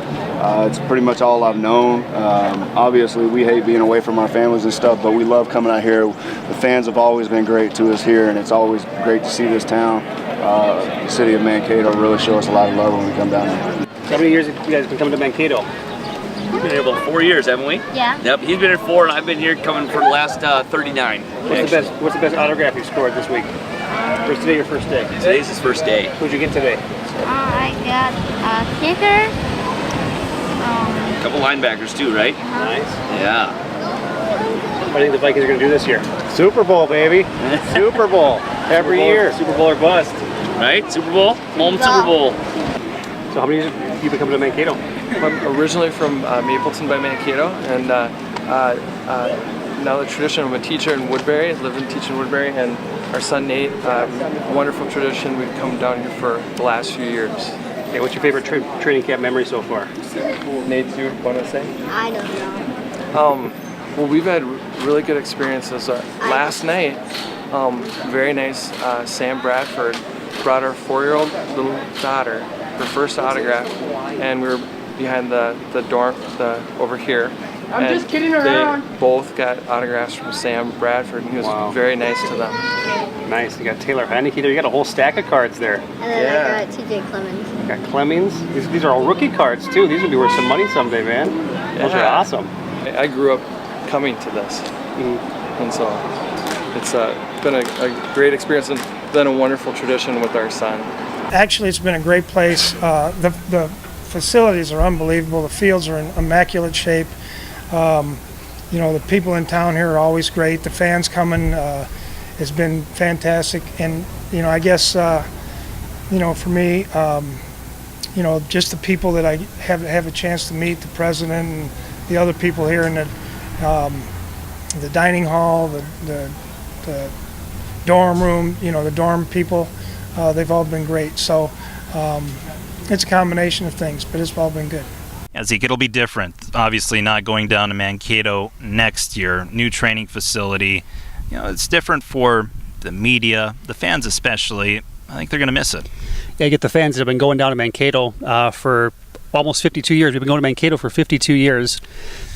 It's pretty much all I've known. Obviously, we hate being away from our families and stuff, but we love coming out here. The fans have always been great to us here, and it's always great to see this town. The city of Mankato really show us a lot of love when we come down here. How many years have you guys been coming to Mankato? We've been here about 4 years, haven't we? Yeah. Yep, he's been here 4, and I've been here coming for the last 39. What's the best autograph you scored this week? Or is today your first day? Today's his first day. Who'd you get today? I got a kicker. A couple linebackers too, right? Nice. Yeah. What do you think the Vikings are going to do this year? Super Bowl, baby. Super Bowl. Every year. Super Bowl or bust. Right? Super Bowl? Home Super Bowl. So how many years have you been coming to Mankato? I'm originally from Mapleton by Mankato, and now the tradition, I'm a teacher in Woodbury. I live and teach in Woodbury, and our son Nate, wonderful tradition. We've come down here for the last few years. Okay, what's your favorite training camp memory so far? Nate, do you want to say? I don't know. Well, we've had really good experiences. Last night, very nice, Sam Bradford brought our 4-year-old little daughter her first autograph, and we were behind the dorm over here. I'm just kidding around. They both got autographs from Sam Bradford, and he was very nice to them. Nice. You got Taylor Heineke there. You got a whole stack of cards there. And then I got TJ Clemens. You got Clemens. These are all rookie cards too. These would be worth some money someday, man. Those are awesome. I grew up coming to this, and so it's been a great experience and been a wonderful tradition with our son. Actually, it's been a great place. The facilities are unbelievable. The fields are in immaculate shape. You know, the people in town here are always great. The fans coming has been fantastic. And, you know, I guess, you know, for me, you know, just the people that I have a chance to meet, the president and the other people here in the dining hall, the dorm room, you know, the dorm people, they've all been great. So it's a combination of things, but it's all been good. Zeke, it'll be different. Obviously not going down to Mankato next year. New training facility. You know, it's different for the media, the fans especially. I think they're going to miss it. Yeah, you get the fans that have been going down to Mankato for almost 52 years. We've been going to Mankato for 52 years.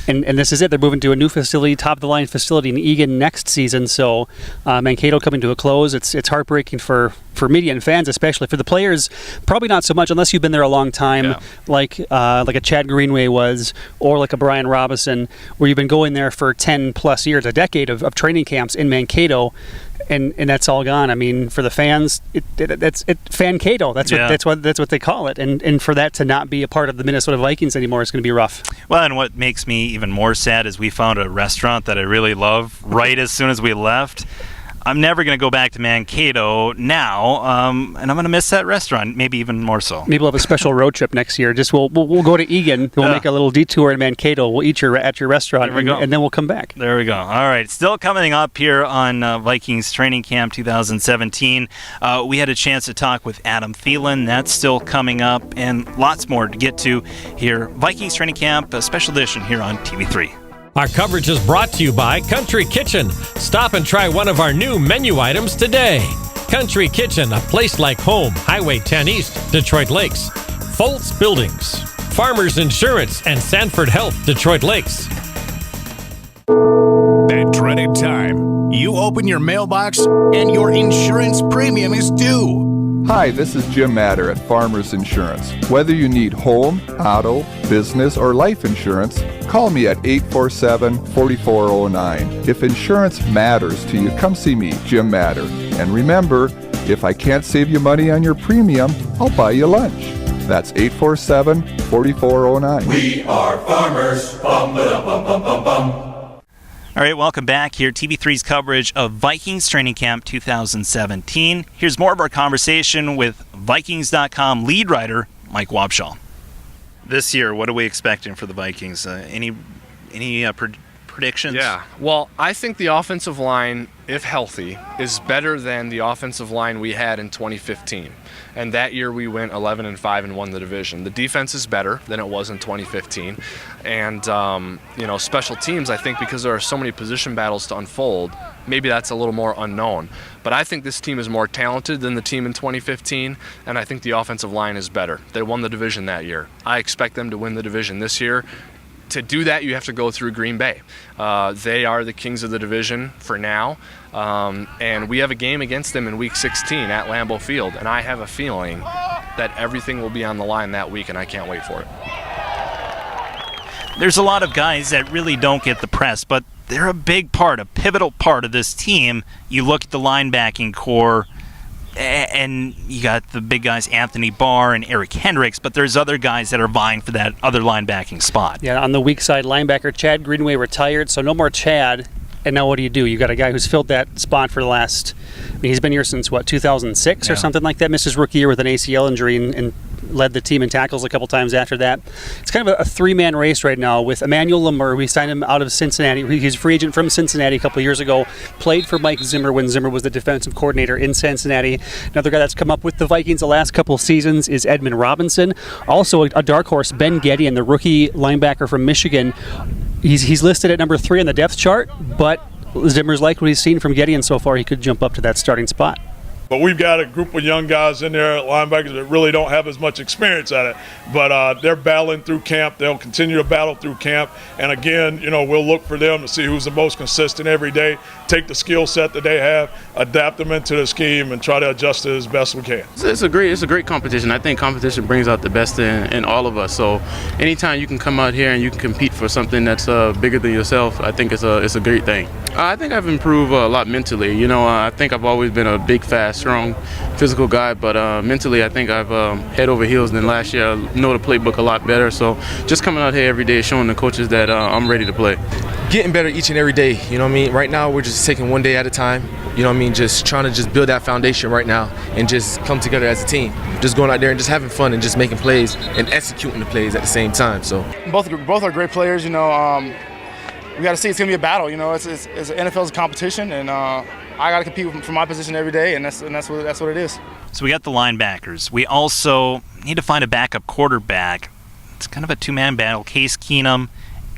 And this is it. They're moving to a new facility, top-of-the-line facility in Eagan next season. So Mankato coming to a close. It's heartbreaking for media and fans, especially. For the players, probably not so much unless you've been there a long time, like a Chad Greenway was, or like a Brian Robinson, where you've been going there for 10-plus years, a decade of training camps in Mankato. And that's all gone. I mean, for the fans, that's Fankato. That's what they call it. And for that to not be a part of the Minnesota Vikings anymore is going to be rough. Well, and what makes me even more sad is we found a restaurant that I really love right as soon as we left. I'm never going to go back to Mankato now, and I'm going to miss that restaurant, maybe even more so. Maybe we'll have a special road trip next year. Just we'll go to Eagan. We'll make a little detour in Mankato. We'll eat at your restaurant, and then we'll come back. There we go. All right. Still coming up here on Vikings Training Camp 2017. We had a chance to talk with Adam Thielen. That's still coming up, and lots more to get to here. Vikings Training Camp, a special edition here on TV3. Our coverage is brought to you by Country Kitchen. Stop and try one of our new menu items today. Country Kitchen, a place like home, Highway 10 East, Detroit Lakes. Foltz Buildings, Farmers Insurance, and Sanford Health, Detroit Lakes. That dreaded time. You open your mailbox and your insurance premium is due. Hi, this is Jim Matter at Farmers Insurance. Whether you need home, auto, business, or life insurance, call me at 847-4409. If insurance matters to you, come see me, Jim Matter. And remember, if I can't save you money on your premium, I'll buy you lunch. That's 847-4409. We are farmers. Bum, ba, bum, bum, bum, bum. All right, welcome back here. TV3's coverage of Vikings Training Camp 2017. Here's more of our conversation with Vikings.com lead writer Mike Wobschall. This year, what are we expecting for the Vikings? Any predictions? Yeah. Well, I think the offensive line, if healthy, is better than the offensive line we had in 2015. And that year we went 11-5 and won the division. The defense is better than it was in 2015. And, special teams, I think because there are so many position battles to unfold, maybe that's a little more unknown. But I think this team is more talented than the team in 2015, and I think the offensive line is better. They won the division that year. I expect them to win the division this year. To do that, you have to go through Green Bay. They are the kings of the division for now, and we have a game against them in Week 16 at Lambeau Field, and I have a feeling that everything will be on the line that week, and I can't wait for it. There's a lot of guys that really don't get the press, but they're a big part, a pivotal part of this team. You look at the linebacking core, and you got the big guys, Anthony Barr and Eric Hendricks, but there's other guys that are vying for that other linebacking spot. Yeah, on the weak side, linebacker Chad Greenway retired, so no more Chad. And now what do? You got a guy who's filled that spot for the last, he's been here since, 2006 or something like that. Missed his rookie year with an ACL injury and led the team in tackles a couple times after that. It's kind of a three-man race right now with Emmanuel Lemur. We signed him out of Cincinnati. He's a free agent from Cincinnati a couple of years ago. Played for Mike Zimmer when Zimmer was the defensive coordinator in Cincinnati. Another guy that's come up with the Vikings the last couple of seasons is Edmund Robinson. Also a dark horse, Ben Gettyan, the rookie linebacker from Michigan. He's listed at number 3 on the depth chart, but Zimmer's liked what he's seen from Gettyan so far. He could jump up to that starting spot. But we've got a group of young guys in there, linebackers, that really don't have as much experience at it. But they're battling through camp. They'll continue to battle through camp. And again, we'll look for them to see who's the most consistent every day, take the skill set that they have, adapt them into the scheme, and try to adjust it as best we can. It's a great competition. I think competition brings out the best in all of us. So anytime you can come out here and you can compete for something that's bigger than yourself, I think it's a great thing. I think I've improved a lot mentally. I think I've always been a big, fast, strong, physical guy, but mentally I think I've head over heels than last year. I know the playbook a lot better, so just coming out here every day showing the coaches that I'm ready to play. Getting better each and every day, Right now we're just taking one day at a time, just trying to build that foundation right now and just come together as a team. Just going out there and just having fun and just making plays and executing the plays at the same time. So both are great players, we got to see it's going to be a battle, it's NFL's a competition, and I got to compete for my position every day, and that's what it is. So we got the linebackers. We also need to find a backup quarterback. It's kind of a two-man battle. Case Keenum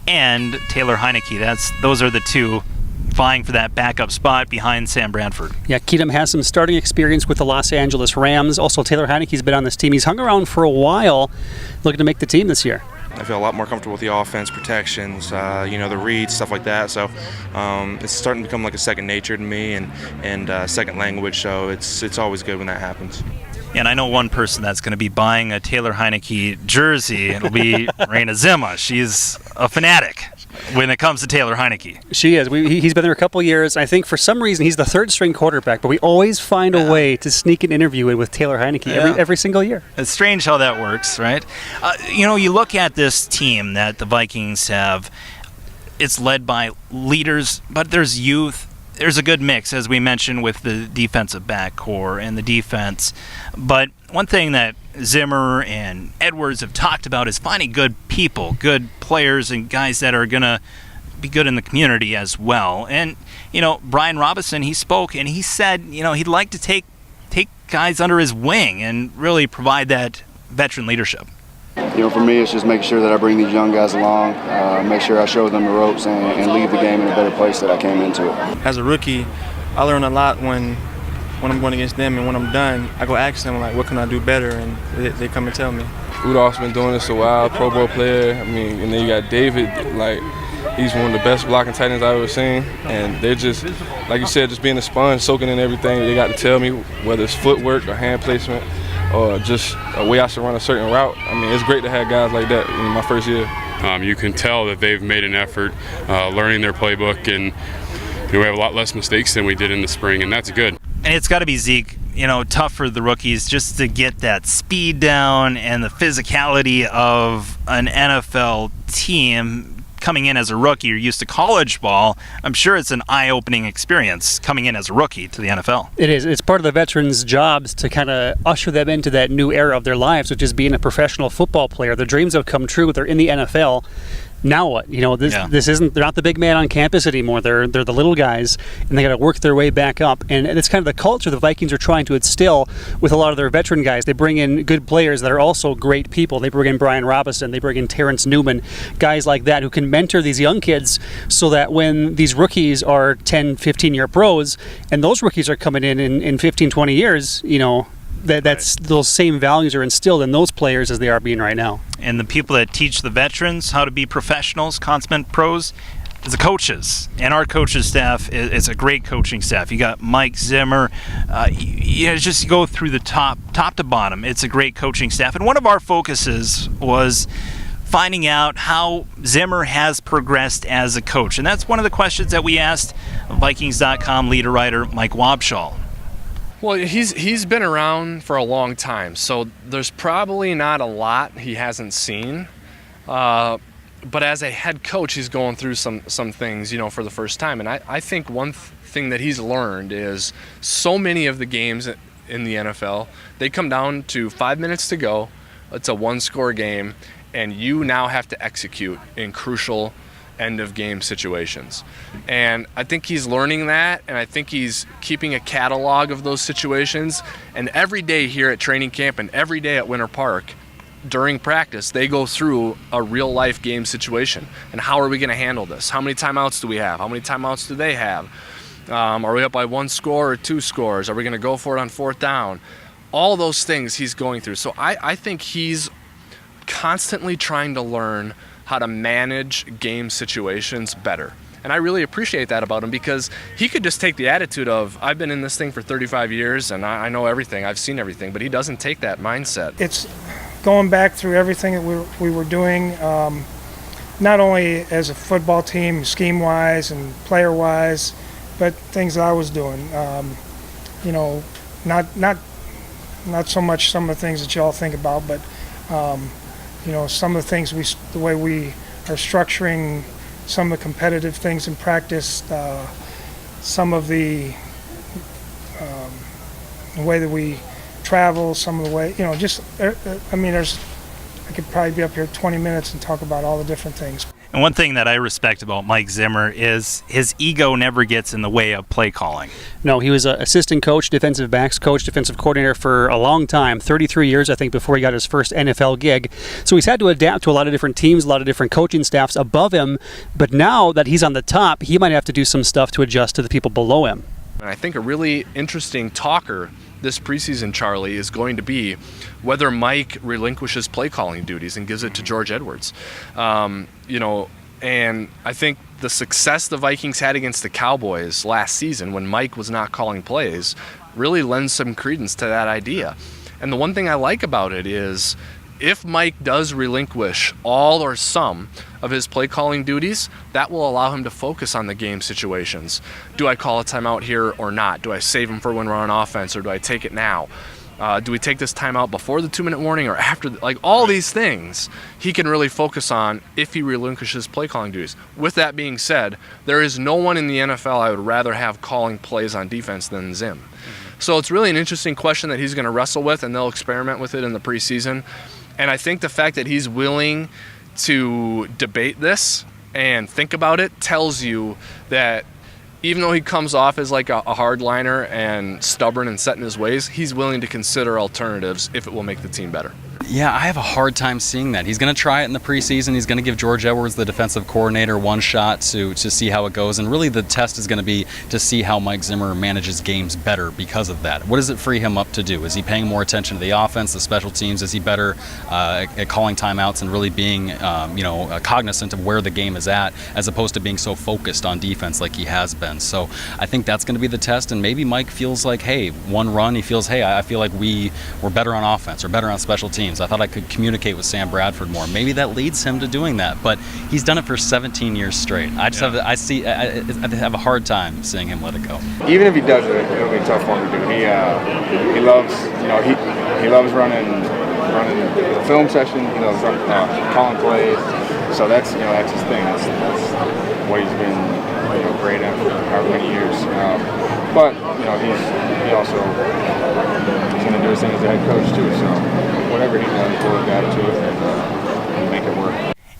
and Taylor Heineke. Those are the two vying for that backup spot behind Sam Bradford. Yeah, Keenum has some starting experience with the Los Angeles Rams. Also, Taylor Heineke's been on this team. He's hung around for a while, looking to make the team this year. I feel a lot more comfortable with the offense, protections, the reads, stuff like that. So it's starting to become like a second nature to me and second language. So it's always good when that happens. And I know one person that's going to be buying a Taylor Heineke jersey. It'll be Raina Zima. She's a fanatic when it comes to Taylor Heineke. She is. He's been there a couple years. I think for some reason he's the third-string quarterback, but we always find a way to sneak an interview in with Taylor Heineke every single year. It's strange how that works, right? You look at this team that the Vikings have. It's led by leaders, but there's youth. There's a good mix, as we mentioned, with the defensive back core and the defense. But one thing that Zimmer and Edwards have talked about is finding good people, good players, and guys that are going to be good in the community as well. And, Brian Robinson, he spoke, and he said, he'd like to take guys under his wing and really provide that veteran leadership. For me, it's just making sure that I bring these young guys along, make sure I show them the ropes and leave the game in a better place that I came into it. As a rookie, I learn a lot when I'm going against them, and when I'm done, I go ask them, what can I do better, and they come and tell me. Rudolph's been doing this a while, Pro Bowl player. And then you got David, He's one of the best blocking tight ends I've ever seen, and they're just, like you said, just being a sponge, soaking in everything they got to tell me, whether it's footwork or hand placement or just a way I should run a certain route. I mean, it's great to have guys like that in my first year. You can tell that they've made an effort learning their playbook, and we have a lot less mistakes than we did in the spring, and that's good. And it's got to be, Zeke, tough for the rookies just to get that speed down and the physicality of an NFL team. Coming in as a rookie, you're used to college ball. I'm sure it's an eye-opening experience coming in as a rookie to the NFL. It is. It's part of the veterans' jobs to kind of usher them into that new era of their lives, which is being a professional football player. Their dreams have come true. They're in the NFL. Now what? This isn't. They're not the big man on campus anymore. They're the little guys, and they got to work their way back up. And it's kind of the culture the Vikings are trying to instill with a lot of their veteran guys. They bring in good players that are also great people. They bring in Brian Robinson. They bring in Terrence Newman, guys like that who can mentor these young kids, so that when these rookies are 10, 15-year pros, and those rookies are coming in 15, 20 years, that's those same values are instilled in those players as they are being right now. And the people that teach the veterans how to be professionals, consummate pros, is the coaches. And our coaches staff is a great coaching staff. You got Mike Zimmer. Just go through the top to bottom. It's a great coaching staff. And one of our focuses was finding out how Zimmer has progressed as a coach. And that's one of the questions that we asked Vikings.com leader writer Mike Wobschall. Well, he's been around for a long time, so there's probably not a lot he hasn't seen. But as a head coach, he's going through some things, for the first time. And I think one thing that he's learned is so many of the games in the NFL, they come down to 5 minutes to go. It's a one-score game, and you now have to execute in crucial end-of-game situations. And I think he's learning that, and I think he's keeping a catalog of those situations. And every day here at training camp and every day at Winter Park, during practice, they go through a real-life game situation. And how are we going to handle this? How many timeouts do we have? How many timeouts do they have? Are we up by 1 score or 2 scores? Are we going to go for it on 4th down? All those things he's going through. So I think he's constantly trying to learn how to manage game situations better. And I really appreciate that about him, because he could just take the attitude of, I've been in this thing for 35 years and I know everything, I've seen everything, but he doesn't take that mindset. It's going back through everything that we were doing, not only as a football team, scheme-wise and player-wise, but things that I was doing. Not so much some of the things that you all think about, but some of the things the way we are structuring some of the competitive things in practice, some of the way that we travel, some of the way, I could probably be up here 20 minutes and talk about all the different things. And one thing that I respect about Mike Zimmer is his ego never gets in the way of play calling. No, he was an assistant coach, defensive backs coach, defensive coordinator for a long time, 33 years, I think, before he got his first NFL gig. So he's had to adapt to a lot of different teams, a lot of different coaching staffs above him. But now that he's on the top, he might have to do some stuff to adjust to the people below him. And I think a really interesting talker this preseason, Charlie, is going to be whether Mike relinquishes play calling duties and gives it to George Edwards. And I think the success the Vikings had against the Cowboys last season when Mike was not calling plays really lends some credence to that idea. And the one thing I like about it is if Mike does relinquish all or some of his play calling duties, that will allow him to focus on the game situations. Do I call a timeout here or not? Do I save him for when we're on offense, or do I take it now? Do we take this timeout before the 2-minute warning or after? All these things he can really focus on if he relinquishes play calling duties. With that being said, there is no one in the NFL I would rather have calling plays on defense than Zim. So it's really an interesting question that he's going to wrestle with, and they'll experiment with it in the preseason. And I think the fact that he's willing to debate this and think about it tells you that even though he comes off as like a hardliner and stubborn and set in his ways, he's willing to consider alternatives if it will make the team better. Yeah, I have a hard time seeing that. He's going to try it in the preseason. He's going to give George Edwards, the defensive coordinator, one shot to see how it goes. And really the test is going to be to see how Mike Zimmer manages games better because of that. What does it free him up to do? Is he paying more attention to the offense, the special teams? Is he better at calling timeouts and really being cognizant of where the game is at, as opposed to being so focused on defense like he has been? So I think that's going to be the test. And maybe Mike feels like, hey, one run, he feels, hey, I feel like we're better on offense or better on special teams. I thought I could communicate with Sam Bradford more. Maybe that leads him to doing that, but he's done it for 17 years straight. I have a hard time seeing him let it go. Even if he does it, it'll be tough for him to do. He loves, he loves running the film session. He loves calling plays. So that's his thing. That's what he's been great at for however many years. But he also he's going to do his thing as a head coach too. So whatever he does, we'll adapt to it and make it work.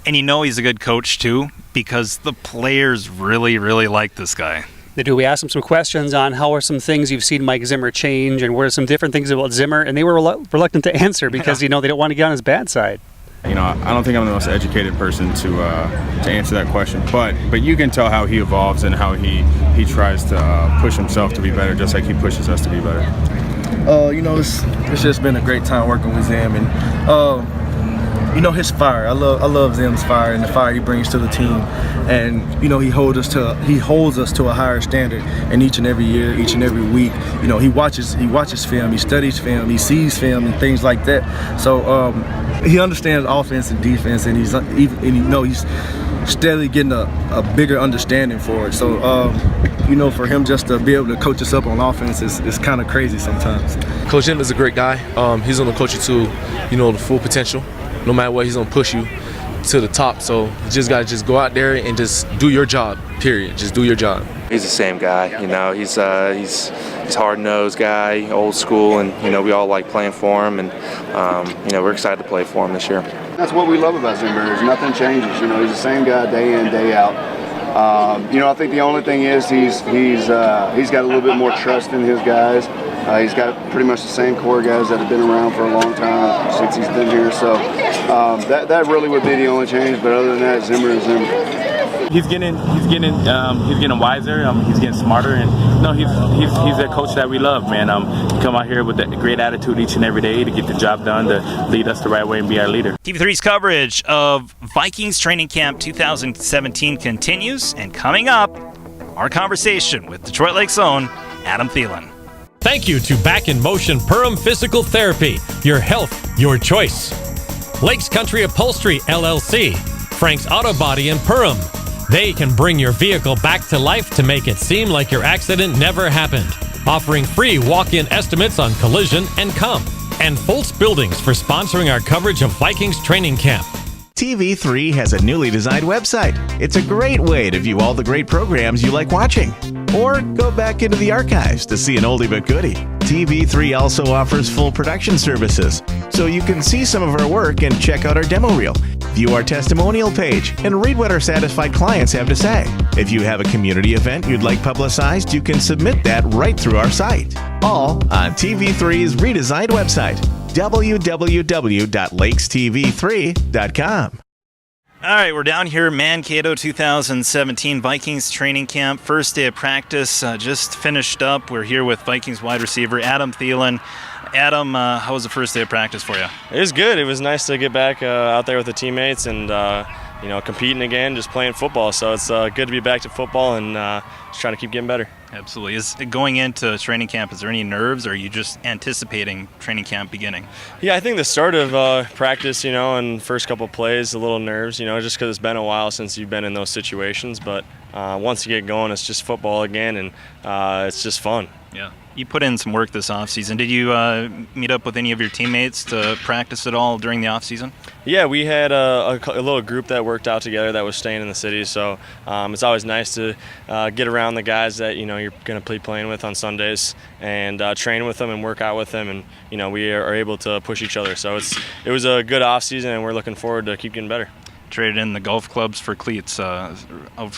And he's a good coach too, because the players really, really like this guy. They do. We asked him some questions on how are some things you've seen Mike Zimmer change, and what are some different things about Zimmer, and they were reluctant to answer because they don't want to get on his bad side. I don't think I'm the most educated person to answer that question, but you can tell how he evolves and how he tries to push himself to be better, just like he pushes us to be better. It's just been a great time working with Zim, and his fire. I love Zim's fire and the fire he brings to the team, and he holds us to a higher standard. And each and every year, each and every week, he watches film, he studies film, he sees film and things like that. So he understands offense and defense, and he's steadily getting a bigger understanding for it. So for him just to be able to coach us up on offense is kind of crazy sometimes. Coach Zim is a great guy. He's going to coach you to the full potential. No matter what, he's going to push you to the top. So you just got to go out there and just do your job, period. Just do your job. He's the same guy, he's hard-nosed guy, old school, and we all like playing for him, and we're excited to play for him this year. That's what we love about Zimmer, is nothing changes. He's the same guy day in, day out. I think the only thing is he's got a little bit more trust in his guys. He's got pretty much the same core guys that have been around for a long time since he's been here. So that really would be the only change. But other than that, Zimmer is Zimmer. He's getting wiser. He's getting smarter, and he's a coach that we love, man. Come out here with a great attitude each and every day to get the job done, to lead us the right way and be our leader. TV3's coverage of Vikings Training Camp 2017 continues, and coming up, our conversation with Detroit Lake's own Adam Thielen. Thank you to Back in Motion Perham Physical Therapy. Your health, your choice. Lakes Country Upholstery, LLC. Frank's Auto Body in Perham. They can bring your vehicle back to life to make it seem like your accident never happened. Offering free walk-in estimates on collision and comp. And Foltz Buildings for sponsoring our coverage of Vikings Training Camp. TV3 has a newly designed website. It's a great way to view all the great programs you like watching. Or go back into the archives to see an oldie but goodie. TV3 also offers full production services, so you can see some of our work and check out our demo reel, view our testimonial page, and read what our satisfied clients have to say. If you have a community event you'd like publicized, you can submit that right through our site. All on TV3's redesigned website, www.lakestv3.com. All right, we're down here, Mankato 2017 Vikings Training Camp. First day of practice just finished up. We're here with Vikings wide receiver Adam Thielen. Adam, how was the first day of practice for you? It was good. It was nice to get back out there with the teammates and competing again, just playing football. So it's good to be back to football and just trying to keep getting better. Absolutely. Is going into training camp, is there any nerves, or are you just anticipating training camp beginning? Yeah, I think the start of practice, and first couple of plays, a little nerves, just because it's been a while since you've been in those situations. But once you get going, it's just football again, and it's just fun. Yeah. You put in some work this offseason. Did you meet up with any of your teammates to practice at all during the offseason? Yeah, we had a little group that worked out together that was staying in the city. So it's always nice to get around the guys that you're going to be playing with on Sundays and train with them and work out with them. And we are able to push each other. So it was a good offseason, and we're looking forward to keep getting better. traded in the golf clubs for cleats out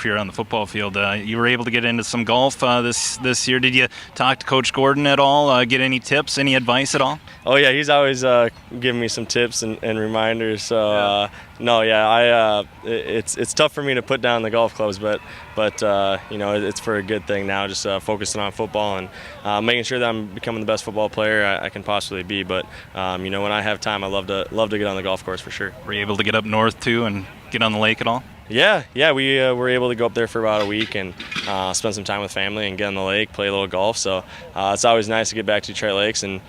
here on the football field. You were able to get into some golf this year. Did you talk to Coach Gordon at all? Get any tips, any advice at all? Oh yeah, he's always giving me some tips and reminders. So it's tough for me to put down the golf clubs, but it's for a good thing now. Just focusing on football and making sure that I'm becoming the best football player I can possibly be. But when I have time, I love to get on the golf course for sure. Were you able to get up north too and get on the lake at all? Yeah, we were able to go up there for about a week and spend some time with family and get on the lake, play a little golf. So it's always nice to get back to Detroit Lakes and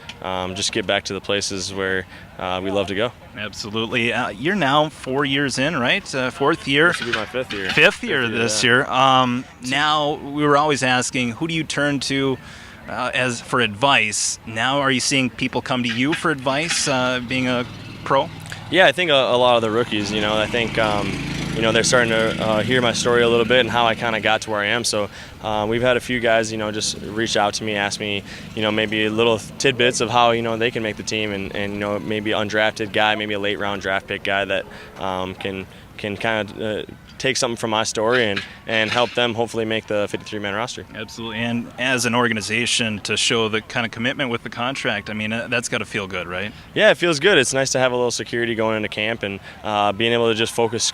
just get back to the places where we love to go. Absolutely. You're now 4 years in, right? Fourth year. This will be my fifth year. Fifth year this year. Now, we were always asking, who do you turn to for advice? Now, are you seeing people come to you for advice, being a pro? Yeah, I think a lot of the rookies, I think, they're starting to hear my story a little bit and how I kind of got to where I am. So we've had a few guys, just reach out to me, ask me, maybe little tidbits of how, they can make the team and maybe undrafted guy, maybe a late round draft pick guy that can kind of take something from my story and help them hopefully make the 53-man roster. Absolutely. And as an organization, to show the kind of commitment with the contract, I mean, that's got to feel good, right? Yeah, it feels good. It's nice to have a little security going into camp and being able to just focus,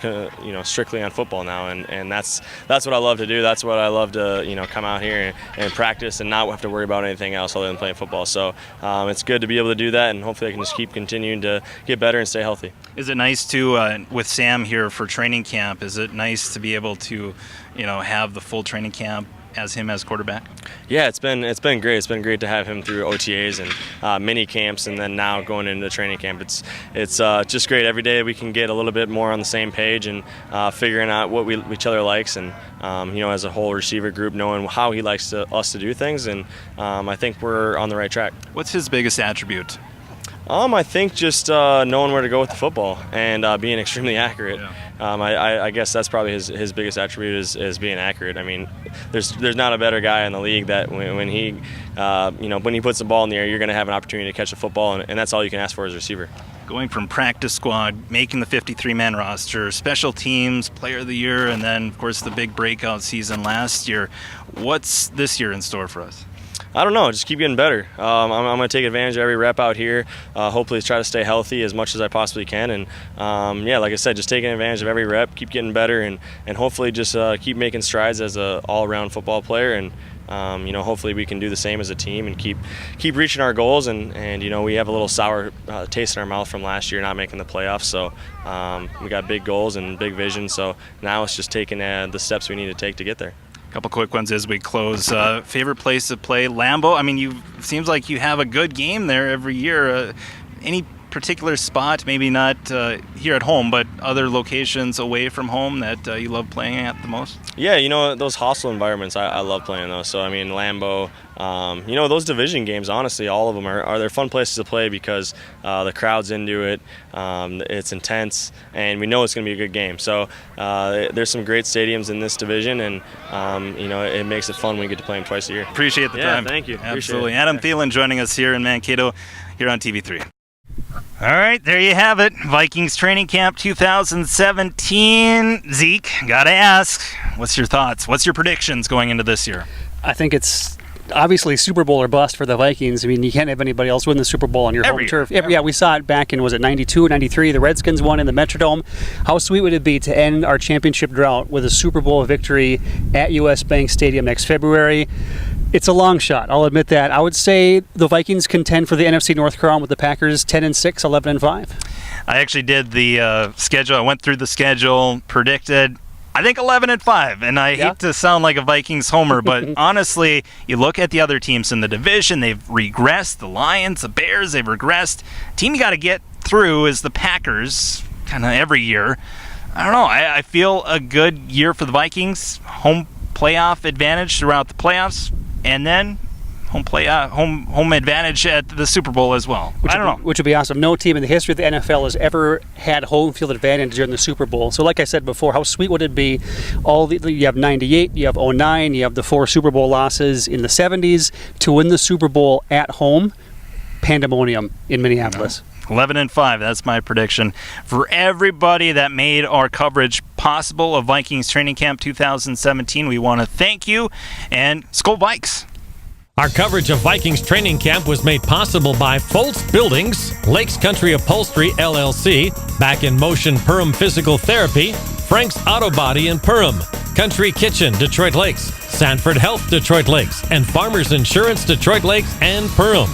strictly on football now. And that's what I love to do. That's what I love to, come out here and practice and not have to worry about anything else other than playing football. So it's good to be able to do that, and hopefully I can just keep continuing to get better and stay healthy. Is it nice to, with Sam here for training camp, is it nice to be able to, have the full training camp as him as quarterback? Yeah, it's been great. It's been great to have him through OTAs and mini camps, and then now going into training camp. It's just great. Every day we can get a little bit more on the same page and figuring out what each other likes, and as a whole receiver group, knowing how he likes us to do things, and I think we're on the right track. What's his biggest attribute? I think just knowing where to go with the football and being extremely accurate. Yeah. I guess that's probably his biggest attribute is being accurate. I mean, there's not a better guy in the league that when he puts the ball in the air, you're going to have an opportunity to catch the football, and that's all you can ask for as a receiver. Going from practice squad, making the 53-man roster, special teams, player of the year, and then, of course, the big breakout season last year. What's this year in store for us? I don't know, just keep getting better. I'm going to take advantage of every rep out here, hopefully try to stay healthy as much as I possibly can, and like I said, just taking advantage of every rep, keep getting better, and hopefully just keep making strides as an all-around football player, and hopefully we can do the same as a team and keep reaching our goals, and we have a little sour taste in our mouth from last year not making the playoffs, so we got big goals and big vision, so now it's just taking the steps we need to take to get there. Couple quick ones as we close. Favorite place to play? Lambeau. I mean, it seems like you have a good game there every year. Any particular spot, maybe not here at home, but other locations away from home that you love playing at the most? Yeah, those hostile environments, I love playing those. So, I mean, Lambeau, those division games, honestly, all of them they're fun places to play because the crowd's into it, it's intense, and we know it's going to be a good game. So there's some great stadiums in this division, and, it makes it fun when we get to play them twice a year. Appreciate the time. Thank you. Absolutely. Adam Thielen joining us here in Mankato, here on TV3. All right, there you have it. Vikings Training Camp 2017. Zeke, gotta ask, what's your thoughts? What's your predictions going into this year? I think it's obviously Super Bowl or bust for the Vikings. I mean, you can't have anybody else win the Super Bowl on your home turf. Yeah, we saw it back in, was it 92, 93? The Redskins won in the Metrodome. How sweet would it be to end our championship drought with a Super Bowl victory at US Bank Stadium next February? It's a long shot, I'll admit that. I would say the Vikings contend for the NFC North crown with the Packers 10-6, 11-5. I actually did the schedule. I went through the schedule, predicted, I think 11-5, and I hate to sound like a Vikings homer, but honestly, you look at the other teams in the division, they've regressed. The Lions, the Bears, they've regressed. Team you got to get through is the Packers, kind of every year. I don't know. I feel a good year for the Vikings. Home playoff advantage throughout the playoffs, and then home advantage at the Super Bowl as well. Which would be awesome. No team in the history of the NFL has ever had home field advantage during the Super Bowl. So like I said before, how sweet would it be? You have 98, you have 09, you have the 4 Super Bowl losses in the 70s to win the Super Bowl at home. Pandemonium in Minneapolis. 11-5. That's my prediction. For everybody that made our coverage possible of Vikings Training Camp 2017, we want to thank you, and Skol Vikes. Our coverage of Vikings Training Camp was made possible by Foltz Buildings, Lakes Country Upholstery, LLC, Back in Motion Perham Physical Therapy, Frank's Auto Body in Perham, Country Kitchen, Detroit Lakes, Sanford Health, Detroit Lakes, and Farmers Insurance, Detroit Lakes and Perham.